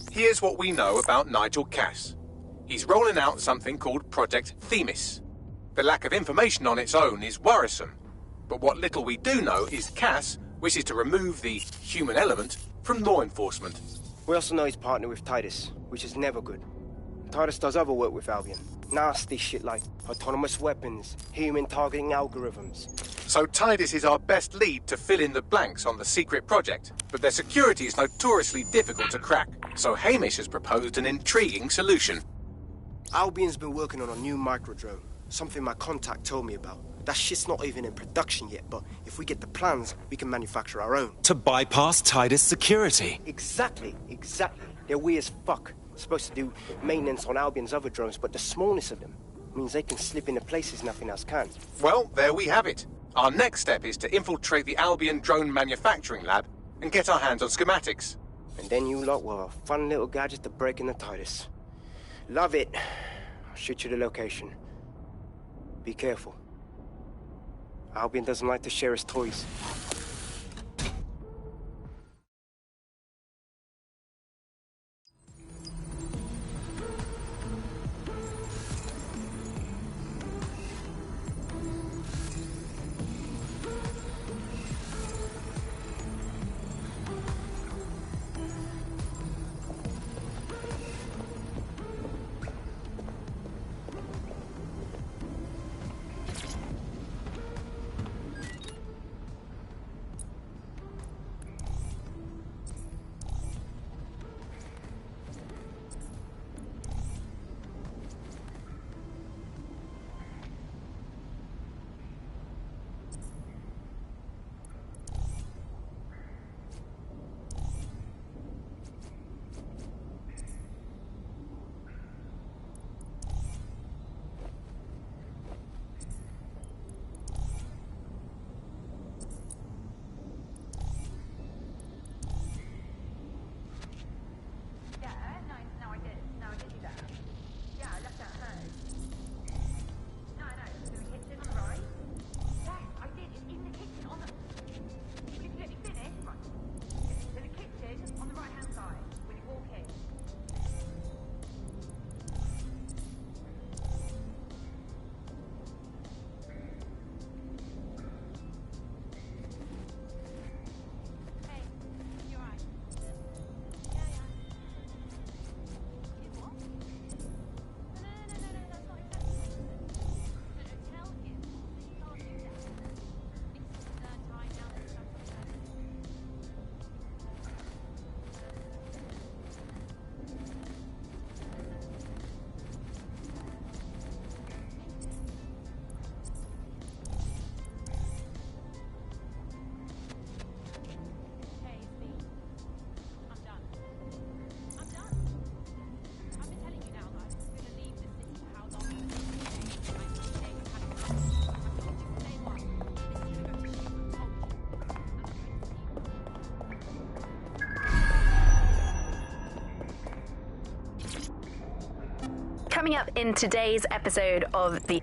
Here's what we know about Nigel Cass. He's rolling out something called Project Themis. The lack of information on its own is worrisome, but what little we do know is Cass wishes to remove the human element from law enforcement. We also know he's partnered with Titus, which is never good. Titus does other work with Albion. Nasty shit like autonomous weapons, human targeting algorithms. So Titus is our best lead to fill in the blanks on the secret project, but their security is notoriously difficult to crack. So Hamish has proposed an intriguing solution. Albion's been working on a new microdrone, something my contact told me about. That shit's not even in production yet, but if we get the plans, we can manufacture our own. To bypass Titus security. Exactly. They're weird as fuck. Supposed to do maintenance on Albion's other drones, but the smallness of them means they can slip into places nothing else can. Well, there we have it. Our next step is to infiltrate the Albion drone manufacturing lab and get our hands on schematics. And then you lot will have a fun little gadget to break in the Titus. Love it. I'll shoot you the location. Be careful. Albion doesn't like to share his toys. Coming up in today's episode of the...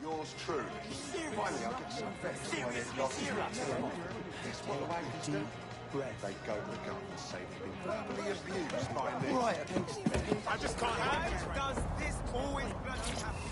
Yours truly. Finally, I'll get some vets. Guess what the wankers do? They go to the government and say they've been verbally abused by me. Right against them. I just can't have it. Does this always bloody happen?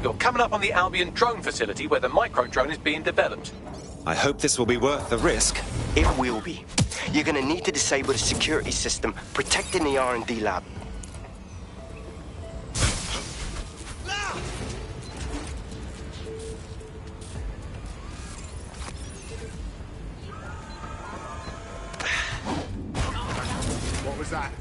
You're coming up on the Albion drone facility where the micro-drone is being developed. I hope this will be worth the risk. It will be. You're gonna need to disable the security system protecting the R&D lab. What was that?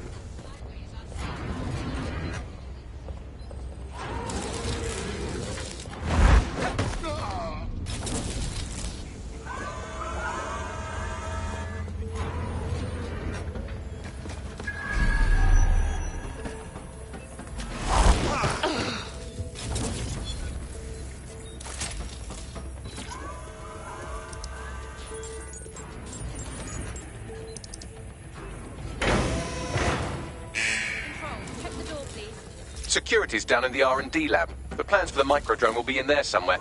Security's down in the R&D lab. The plans for the micro-drone will be in there somewhere.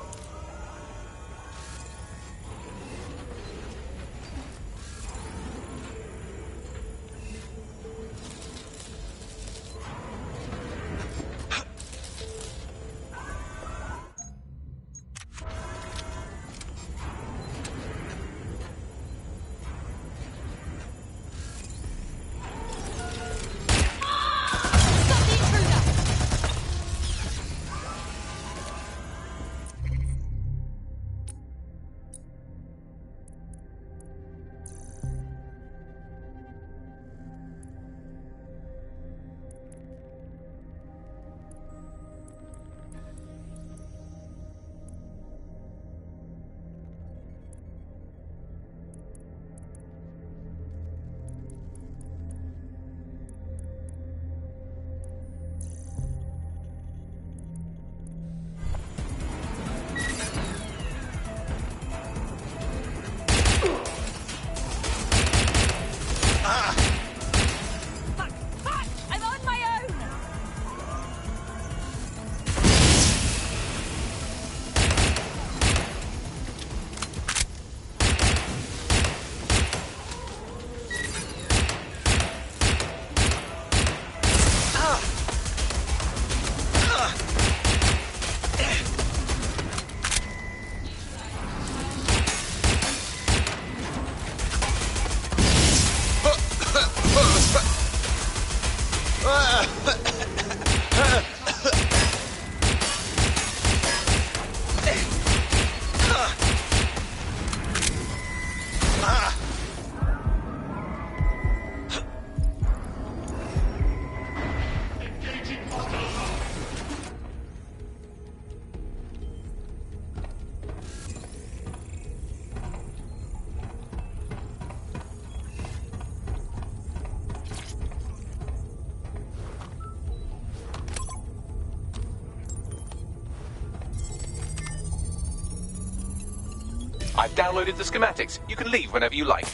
I've downloaded the schematics. You can leave whenever you like.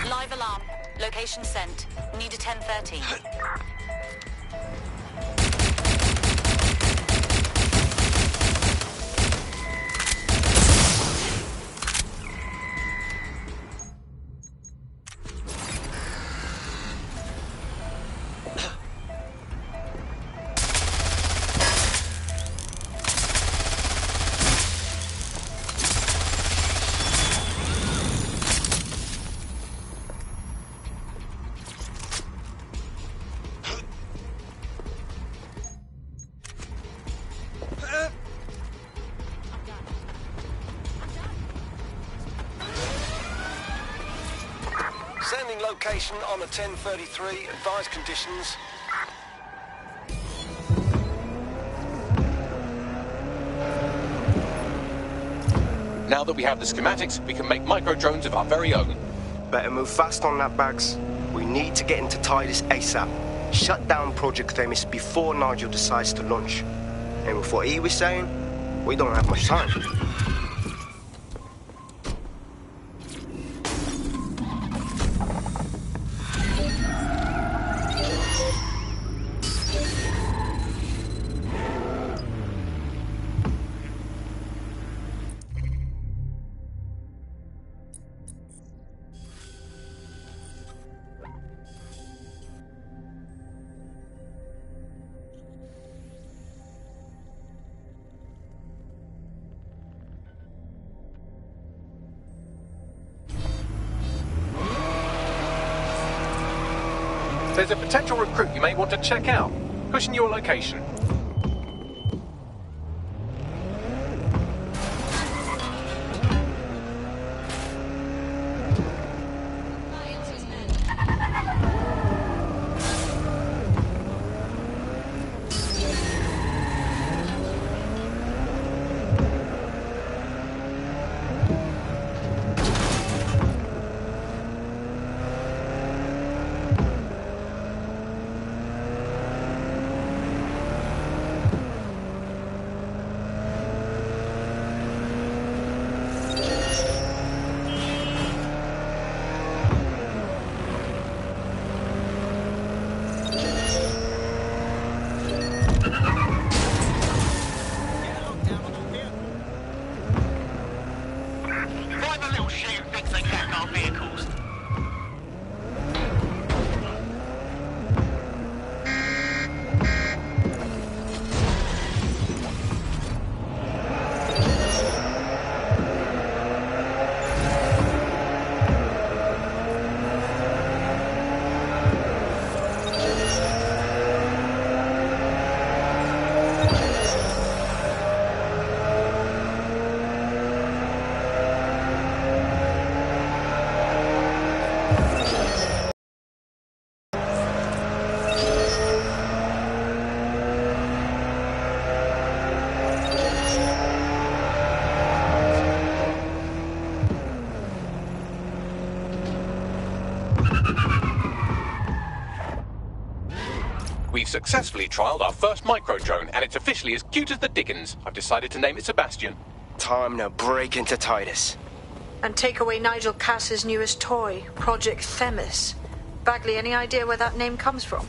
Live alarm. Location sent. Need a 1013. Sending location on a 1033. Advised conditions. Now that we have the schematics, we can make micro-drones of our very own. Better move fast on that, Bags. We need to get into Titus ASAP. Shut down Project Themis before Nigel decides to launch. And with what he was saying, we don't have much time. There's a potential recruit you may want to check out. Pushing your location. We've successfully trialled our first micro-drone, and it's officially as cute as the dickens. I've decided to name it Sebastian. Time to break into Titus. And take away Nigel Cass's newest toy, Project Themis. Bagley, any idea where that name comes from?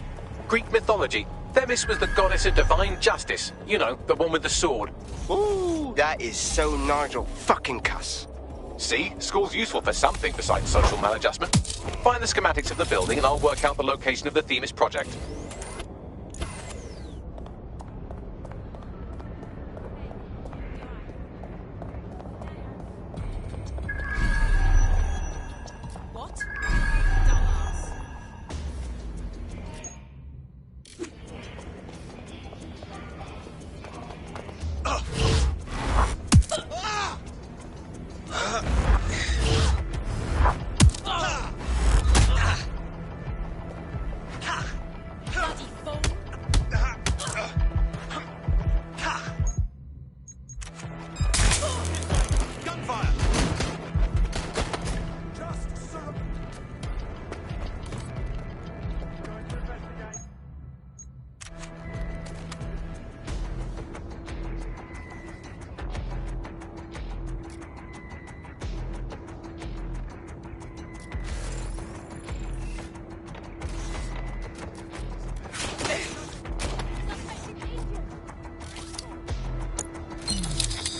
Greek mythology. Themis was the goddess of divine justice. You know, the one with the sword. Ooh, that is so Nigel fucking Cass. See? School's useful for something besides social maladjustment. Find the schematics of the building and I'll work out the location of the Themis project.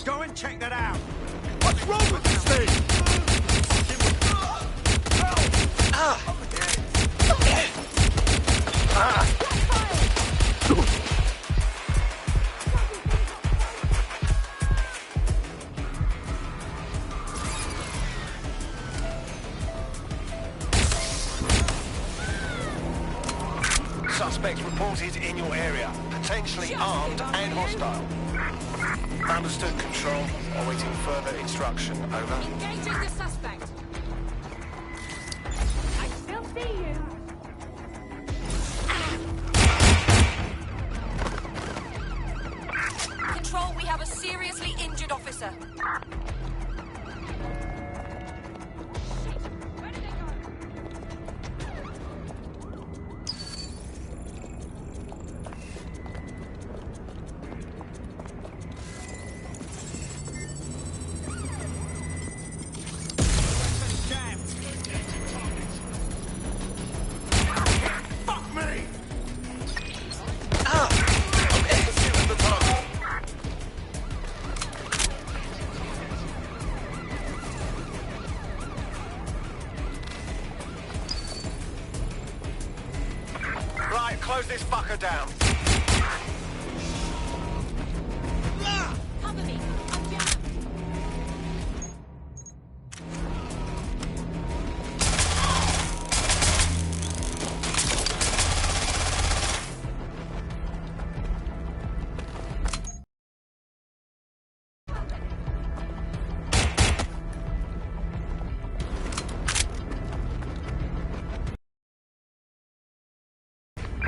Go and check that out. What's wrong with this thing? Suspects reported in your area, potentially armed and hostile. Understood, Control. Awaiting further instruction. Over. Engaging the suspect. I still see you. Control, we have a seriously injured officer. close this fucker down. Cover me. I'm jammed.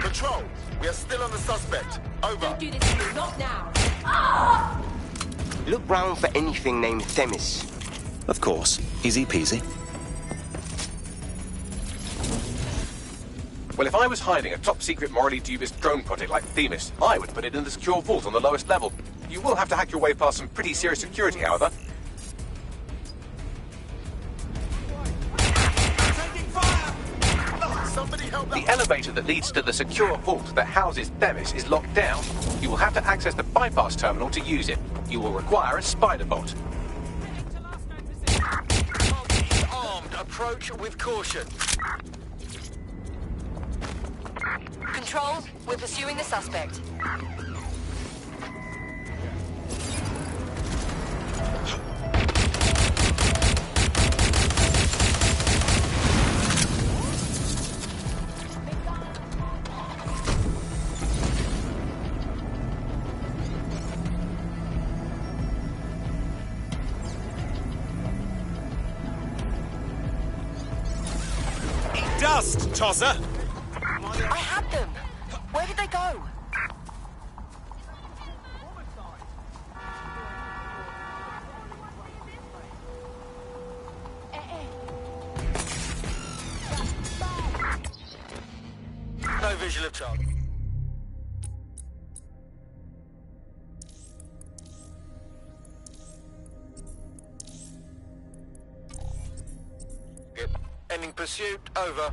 Control, we are still on the suspect. Over. Don't do this to me. Not now. Look round for anything named Themis. Of course. Easy peasy. Well, if I was hiding a top-secret, morally dubious drone project like Themis, I would put it in the secure vault on the lowest level. You will have to hack your way past some pretty serious security, however. The elevator that leads to the secure vault that houses Themis is locked down. You will have to access the bypass terminal to use it. You will require a spider bot. Armed. Approach with caution. Control, we're pursuing the suspect. Dust, tosser! I had them. Where did they go? No visual of target. Good. Ending pursuit. Over.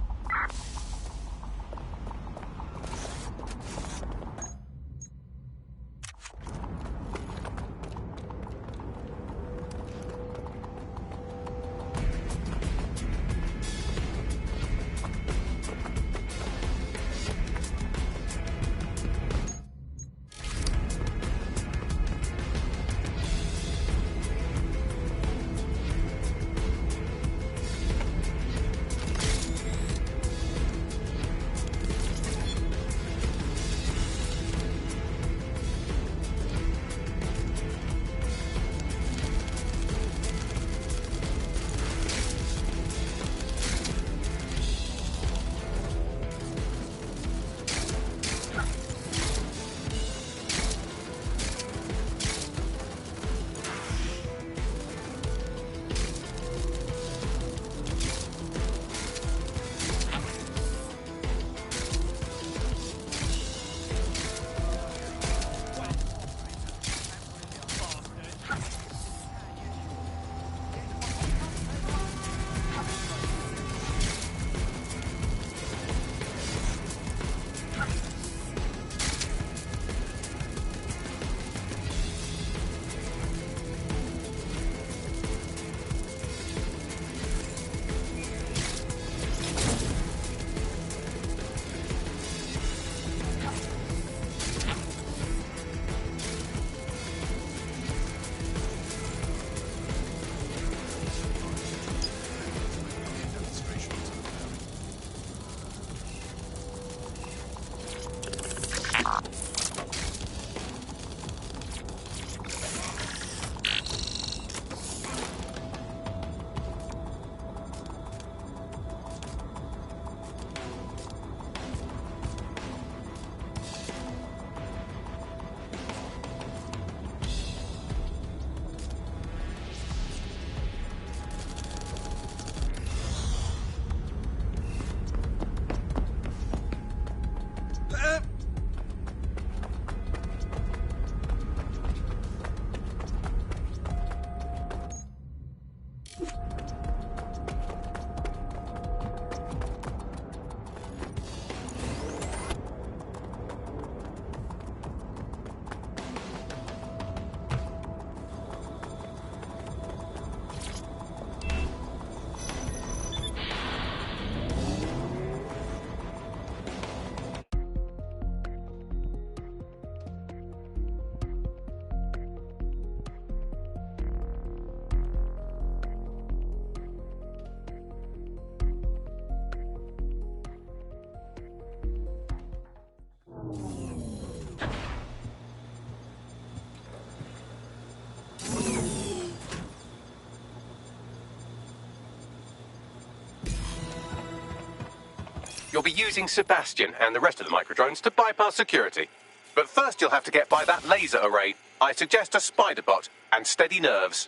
you'll be using Sebastian and the rest of the microdrones to bypass security. But first you'll have to get by that laser array. I suggest a spider bot and steady nerves.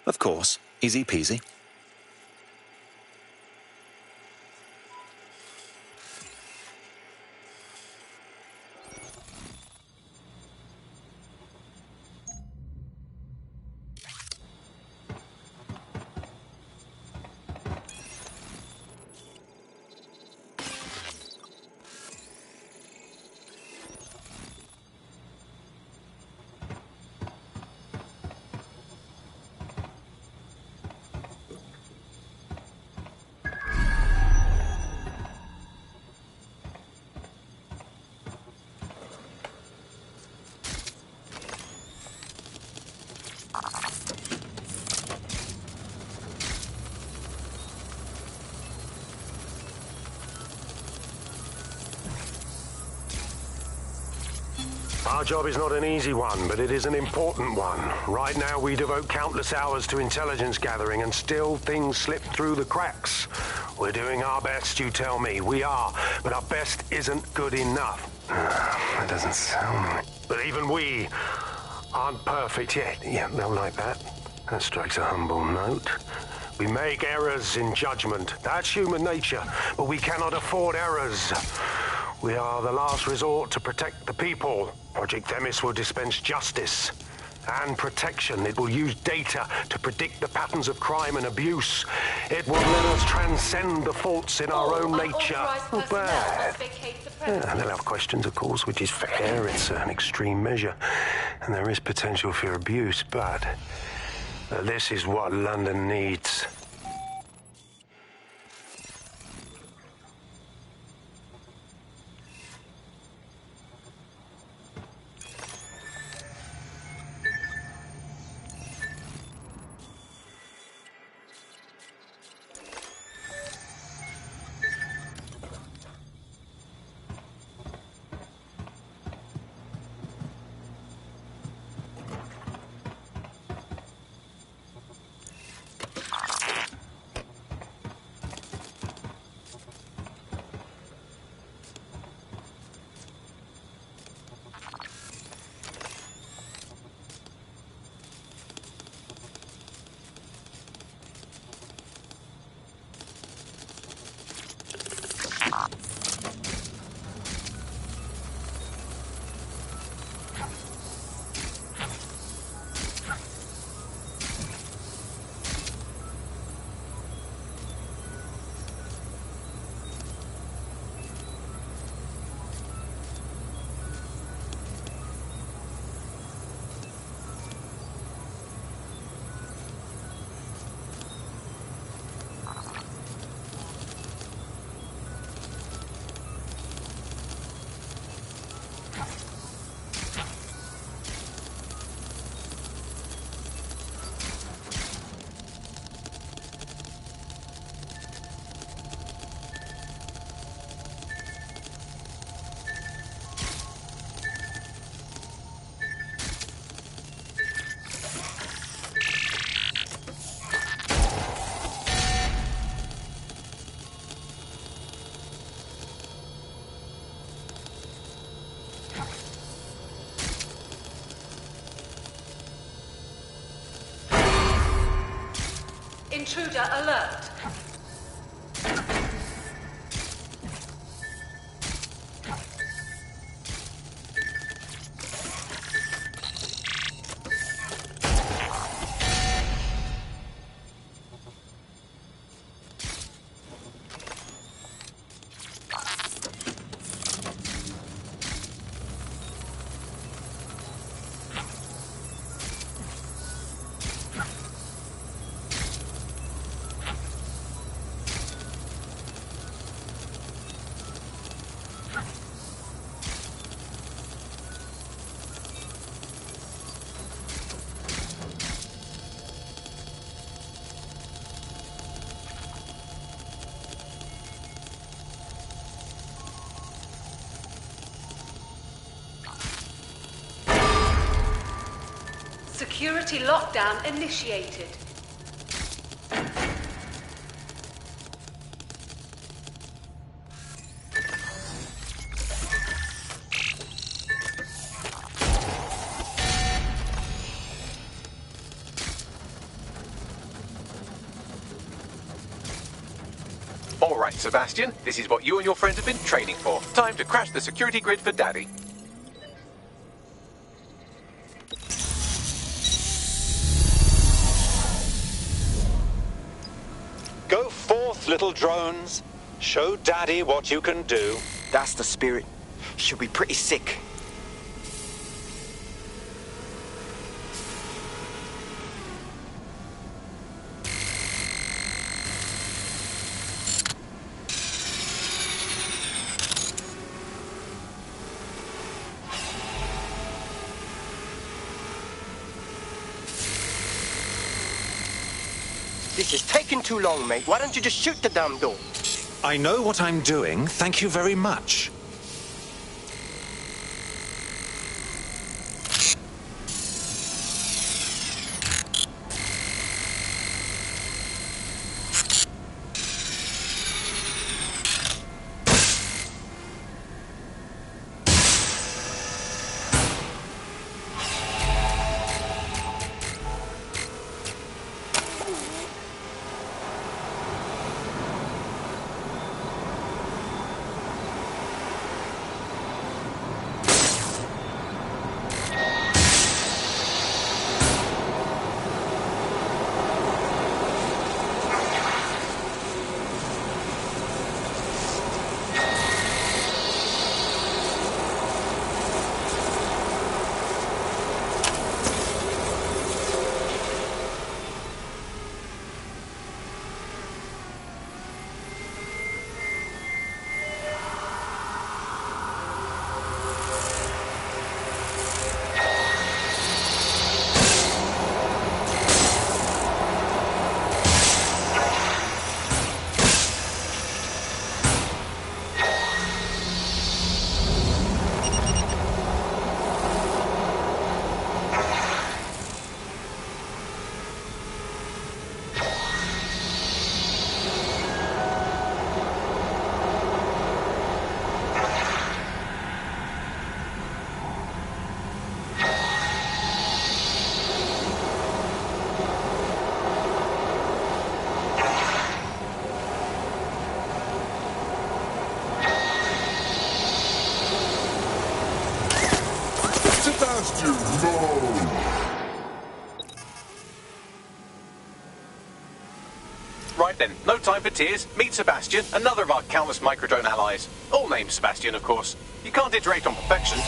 Of course. Easy peasy. Our job is not an easy one, but it is an important one. Right now we devote countless hours to intelligence gathering and still things slip through the cracks. We're doing our best, you tell me. We are, but our best isn't good enough. That doesn't sound right. But even we aren't perfect yet. Yeah, they'll like that. That strikes a humble note. We make errors in judgment. That's human nature, but we cannot afford errors. We are the last resort to protect the people. Project Themis will dispense justice and protection. It will use data to predict the patterns of crime and abuse. It will let us transcend the faults in our own nature. Not bad. Yeah, they'll have questions, of course, which is fair. It's an extreme measure, and there is potential for abuse, but this is what London needs. Intruder alert. Security lockdown initiated. right, Sebastian. This is what you and your friends have been training for. Time to crash the security grid for Daddy. Go forth, little drones. Show Daddy what you can do. That's the spirit. She'll be pretty sick. This is taking too long, mate. Why don't you just shoot the damn door? I know what I'm doing. Thank you very much. Sebastian, no! Right then, no time for tears. Meet Sebastian, another of our countless microdrone allies. All named Sebastian, of course. You can't iterate on perfection.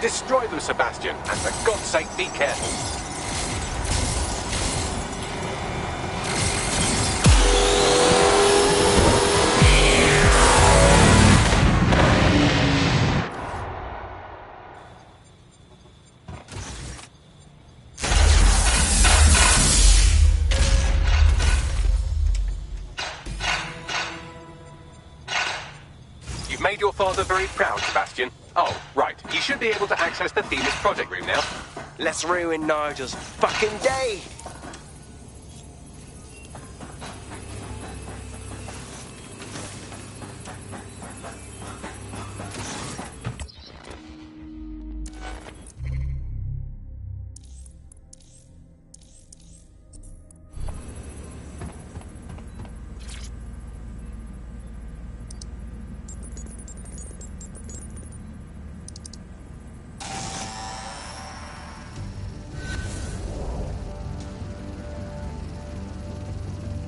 Destroy them, Sebastian, and for God's sake, be careful. You've made your father very proud, Sebastian. Oh, right. You should be able to access the Themis project room now. Let's ruin Nigel's fucking day!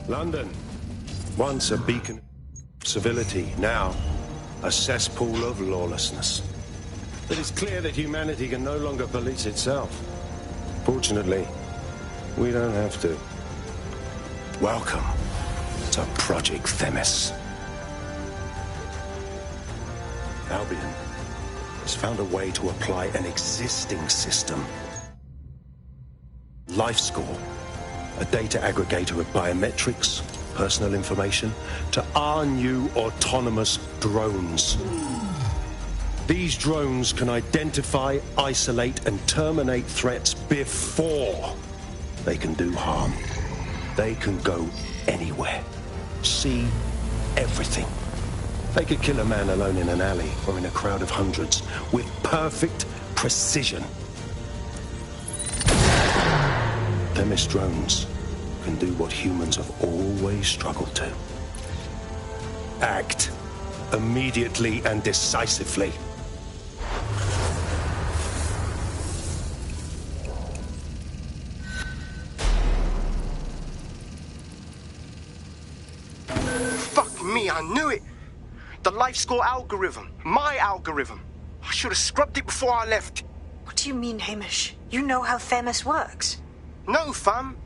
London, once a beacon of civility, now a cesspool of lawlessness. It is clear that humanity can no longer police itself. Fortunately, we don't have to. Welcome to Project Themis. Albion has found a way to apply an existing system. Life Score, a data aggregator of biometrics, personal information, to our new autonomous drones. These drones can identify, isolate, and terminate threats before they can do harm. They can go anywhere, see everything. They could kill a man alone in an alley or in a crowd of hundreds with perfect precision. Themis drones can do what humans have always struggled to. Act immediately and decisively. Fuck me, I knew it! The life score algorithm. My algorithm. I should have scrubbed it before I left. What do you mean, Hamish? You know how Themis works. No, fam.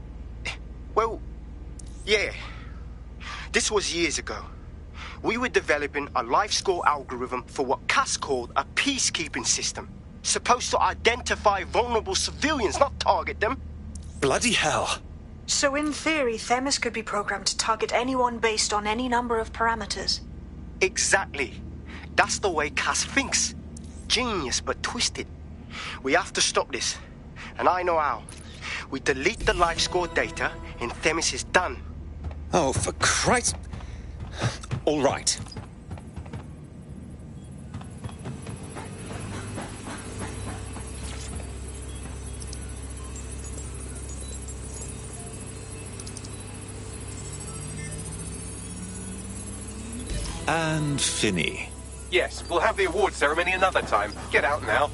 Well, yeah. This was years ago. We were developing a life score algorithm for what Cass called a peacekeeping system. Supposed to identify vulnerable civilians, not target them. Bloody hell. So in theory, Themis could be programmed to target anyone based on any number of parameters. Exactly. That's the way Cass thinks. Genius, but twisted. We have to stop this. And I know how. We delete the life score data, and Themis is done. Oh, for Christ. All right. And Finney. Yes, we'll have the award ceremony another time. Get out now.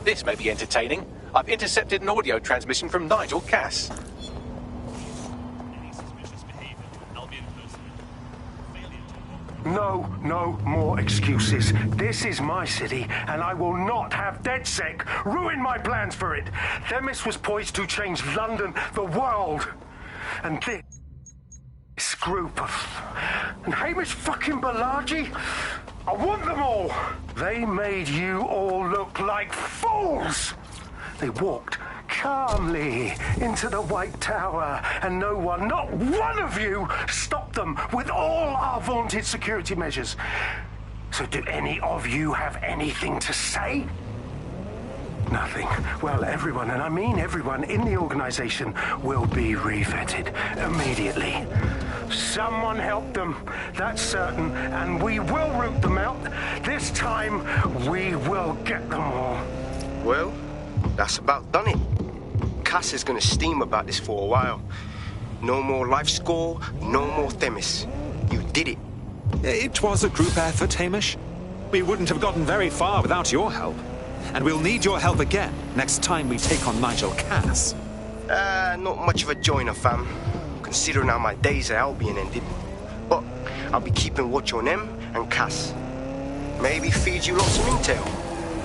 This may be entertaining. I've intercepted an audio transmission from Nigel Cass. No more excuses. This is my city, and I will not have DedSec ruin my plans for it. Themis was poised to change London, the world. And this group of... And Hamish fucking Balaji? I want them all. They made you all look like fools. They walked calmly into the White Tower, and no one, not one of you, stopped them with all our vaunted security measures. So do any of you have anything to say? Nothing. Well, everyone, and I mean everyone in the organization, will be revetted immediately. Someone helped them, that's certain, and we will root them out. This time, we will get them all. Well, that's about done it. Cass is gonna steam about this for a while. No more life score, no more Themis. You did it. It was a group effort, Hamish. We wouldn't have gotten very far without your help. And we'll need your help again next time we take on Nigel Cass. Not much of a joiner, fam. Considering how my days at Albion ended. But I'll be keeping watch on them and Cass. Maybe feed you lots of intel.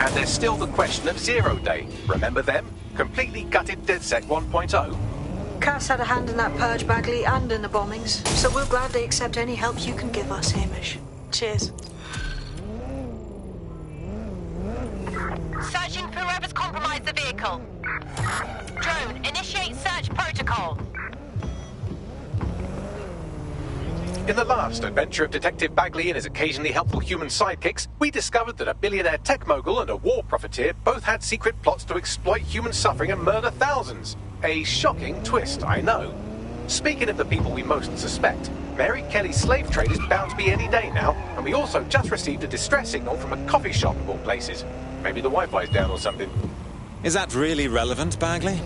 And there's still the question of Zero Day. Remember them? Completely gutted DedSec 1.0. Cass had a hand in that purge, Bagley, and in the bombings, so we'll gladly accept any help you can give us, Hamish. Cheers. Searching for whoever's compromised the vehicle. Drone, initiate search protocol. In the last adventure of Detective Bagley and his occasionally helpful human sidekicks, we discovered that a billionaire tech mogul and a war profiteer both had secret plots to exploit human suffering and murder thousands. A shocking twist, I know. Speaking of the people we most suspect, Mary Kelly's slave trade is bound to be any day now, and we also just received a distress signal from a coffee shop of all places. Maybe the Wi-Fi's down or something. Is that really relevant, Bagley?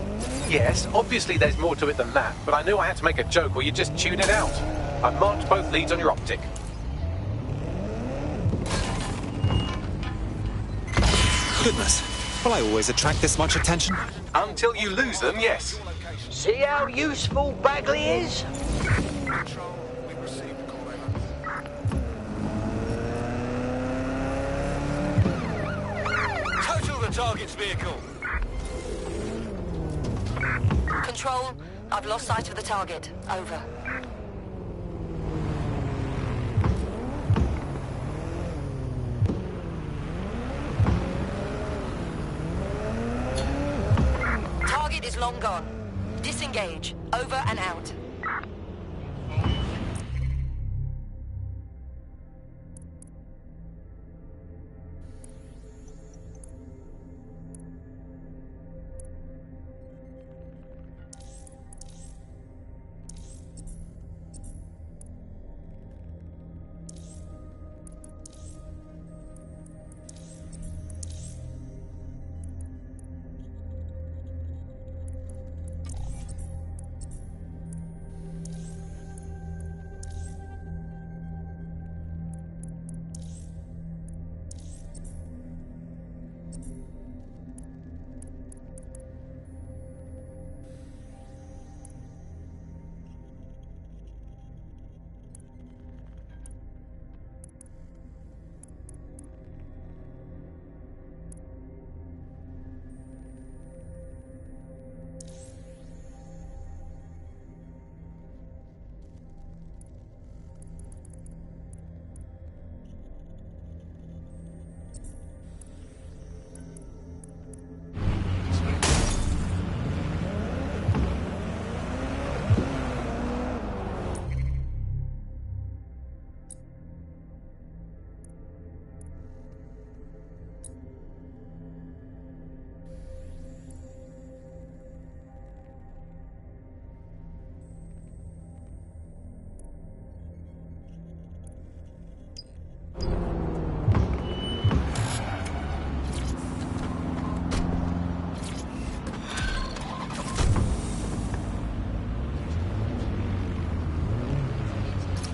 Yes, obviously there's more to it than that, but I knew I had to make a joke or you'd just tune it out. I've marked both leads on your optic. Goodness, will I always attract this much attention? Until you lose them, yes. See how useful Bagley is? Total the target's vehicle. Control, I've lost sight of the target. Over. Target is long gone. Disengage. Over and out.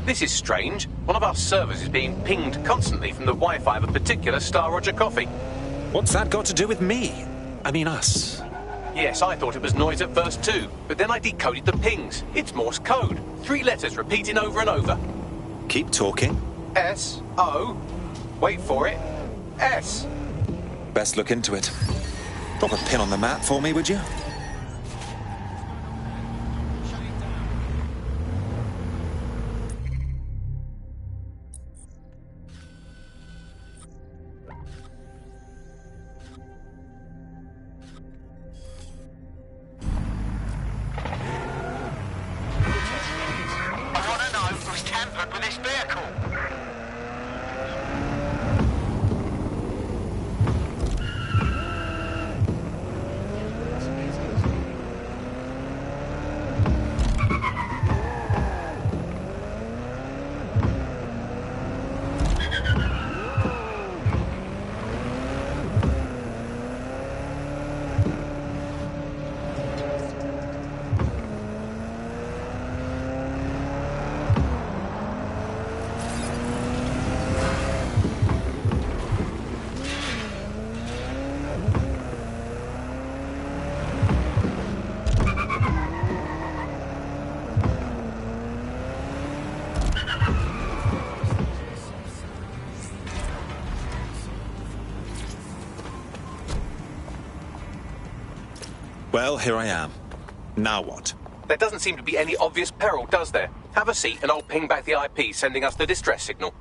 This is strange. One of our servers is being pinged constantly from the Wi-Fi of a particular Star Roger coffee. What's that got to do with me? I mean us. Yes, I thought it was noise at first too, but then I decoded the pings. It's Morse code. 3 letters repeating over and over. Keep talking. S-O. Wait for it. S. Best look into it. Drop a pin on the map for me, would you? Well, here I am. Now what? There doesn't seem to be any obvious peril, does there? Have a seat and I'll ping back the IP sending us the distress signal.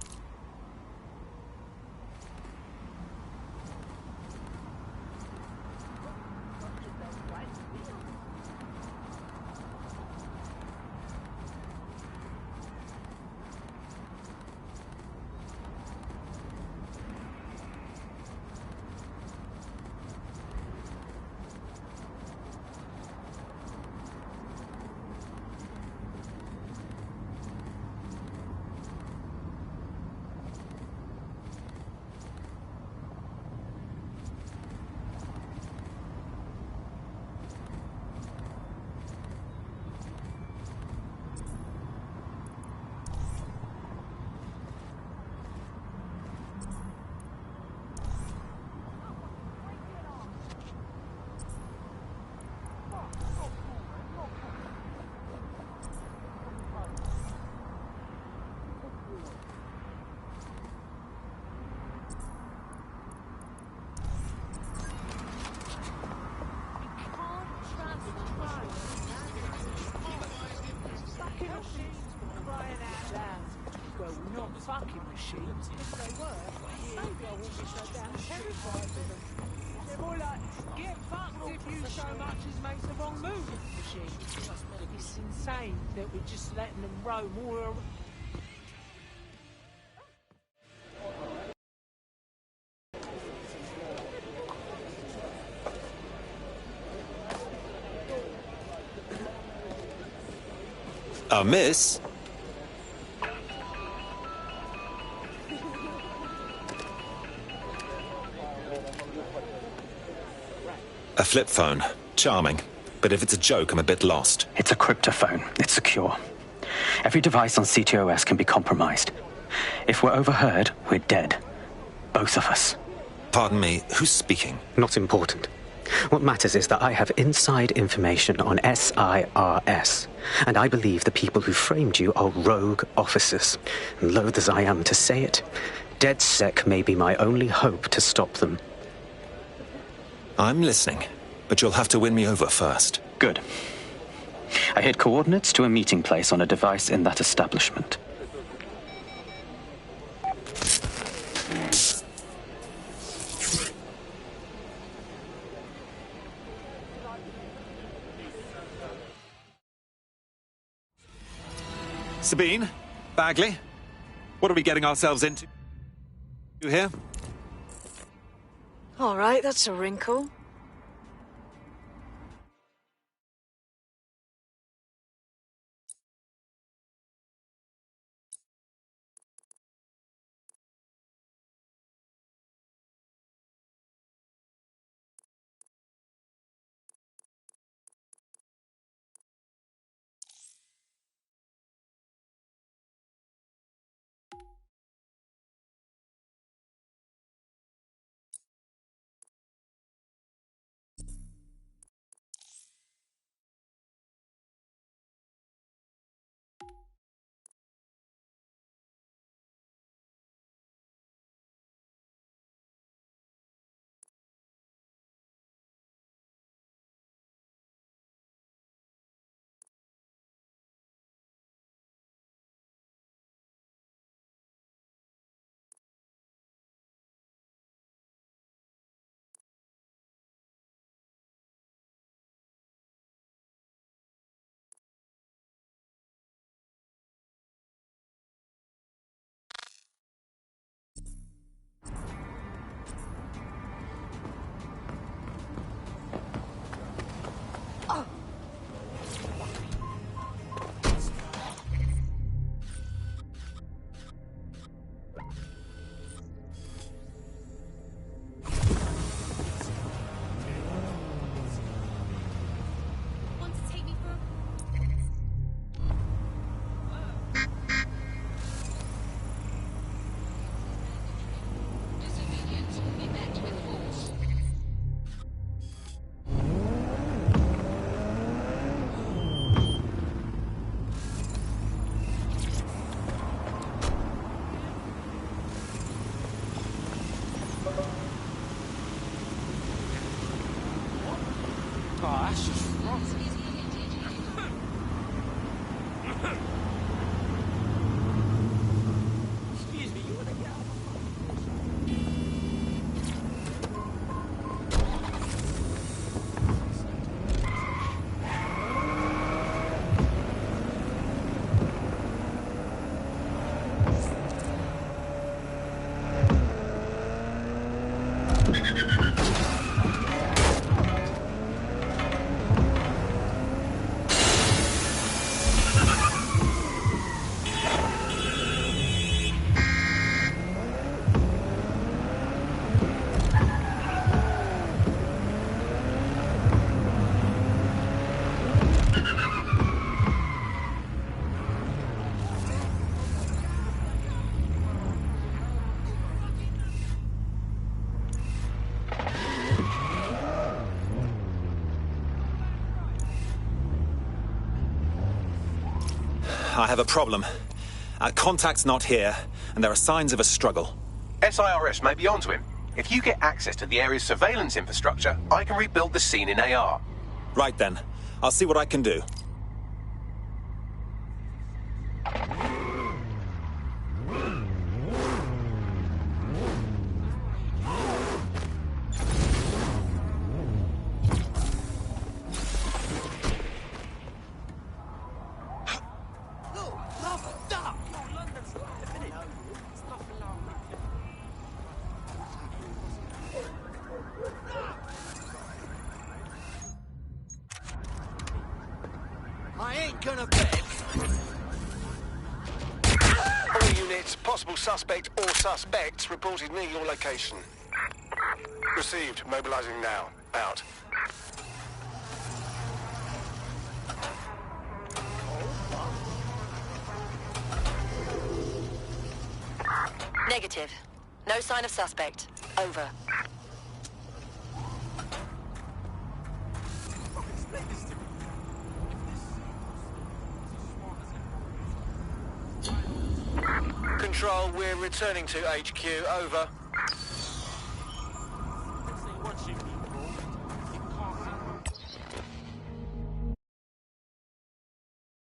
Well, not fucking machines. If they were, maybe I wouldn't be so damn terrified of them. They're more like, get fucked if you so much as make the wrong move with the machines. It's insane that we're just letting them roam all around. Miss? A flip phone. Charming. But if it's a joke, I'm a bit lost. It's a cryptophone. It's secure. Every device on CTOS can be compromised. If we're overheard, we're dead. Both of us. Pardon me, who's speaking? Not important. What matters is that I have inside information on SIRS, and I believe the people who framed you are rogue officers. And loath as I am to say it, DedSec may be my only hope to stop them. I'm listening, but you'll have to win me over first. Good. I hid coordinates to a meeting place on a device in that establishment. Sabine? Bagley? What are we getting ourselves into? You here? All right, that's a wrinkle. Oh, that's just wrong. Excuse me, you want to get out? I have a problem. Our contact's not here, and there are signs of a struggle. SIRS may be onto him. If you get access to the area's surveillance infrastructure, I can rebuild the scene in AR. Right then. I'll see what I can do. I ain't gonna beg. All units, possible suspect or suspects reported near your location. Received. Mobilizing now. Out. Negative. No sign of suspect. Over. Control, we're returning to HQ. Over.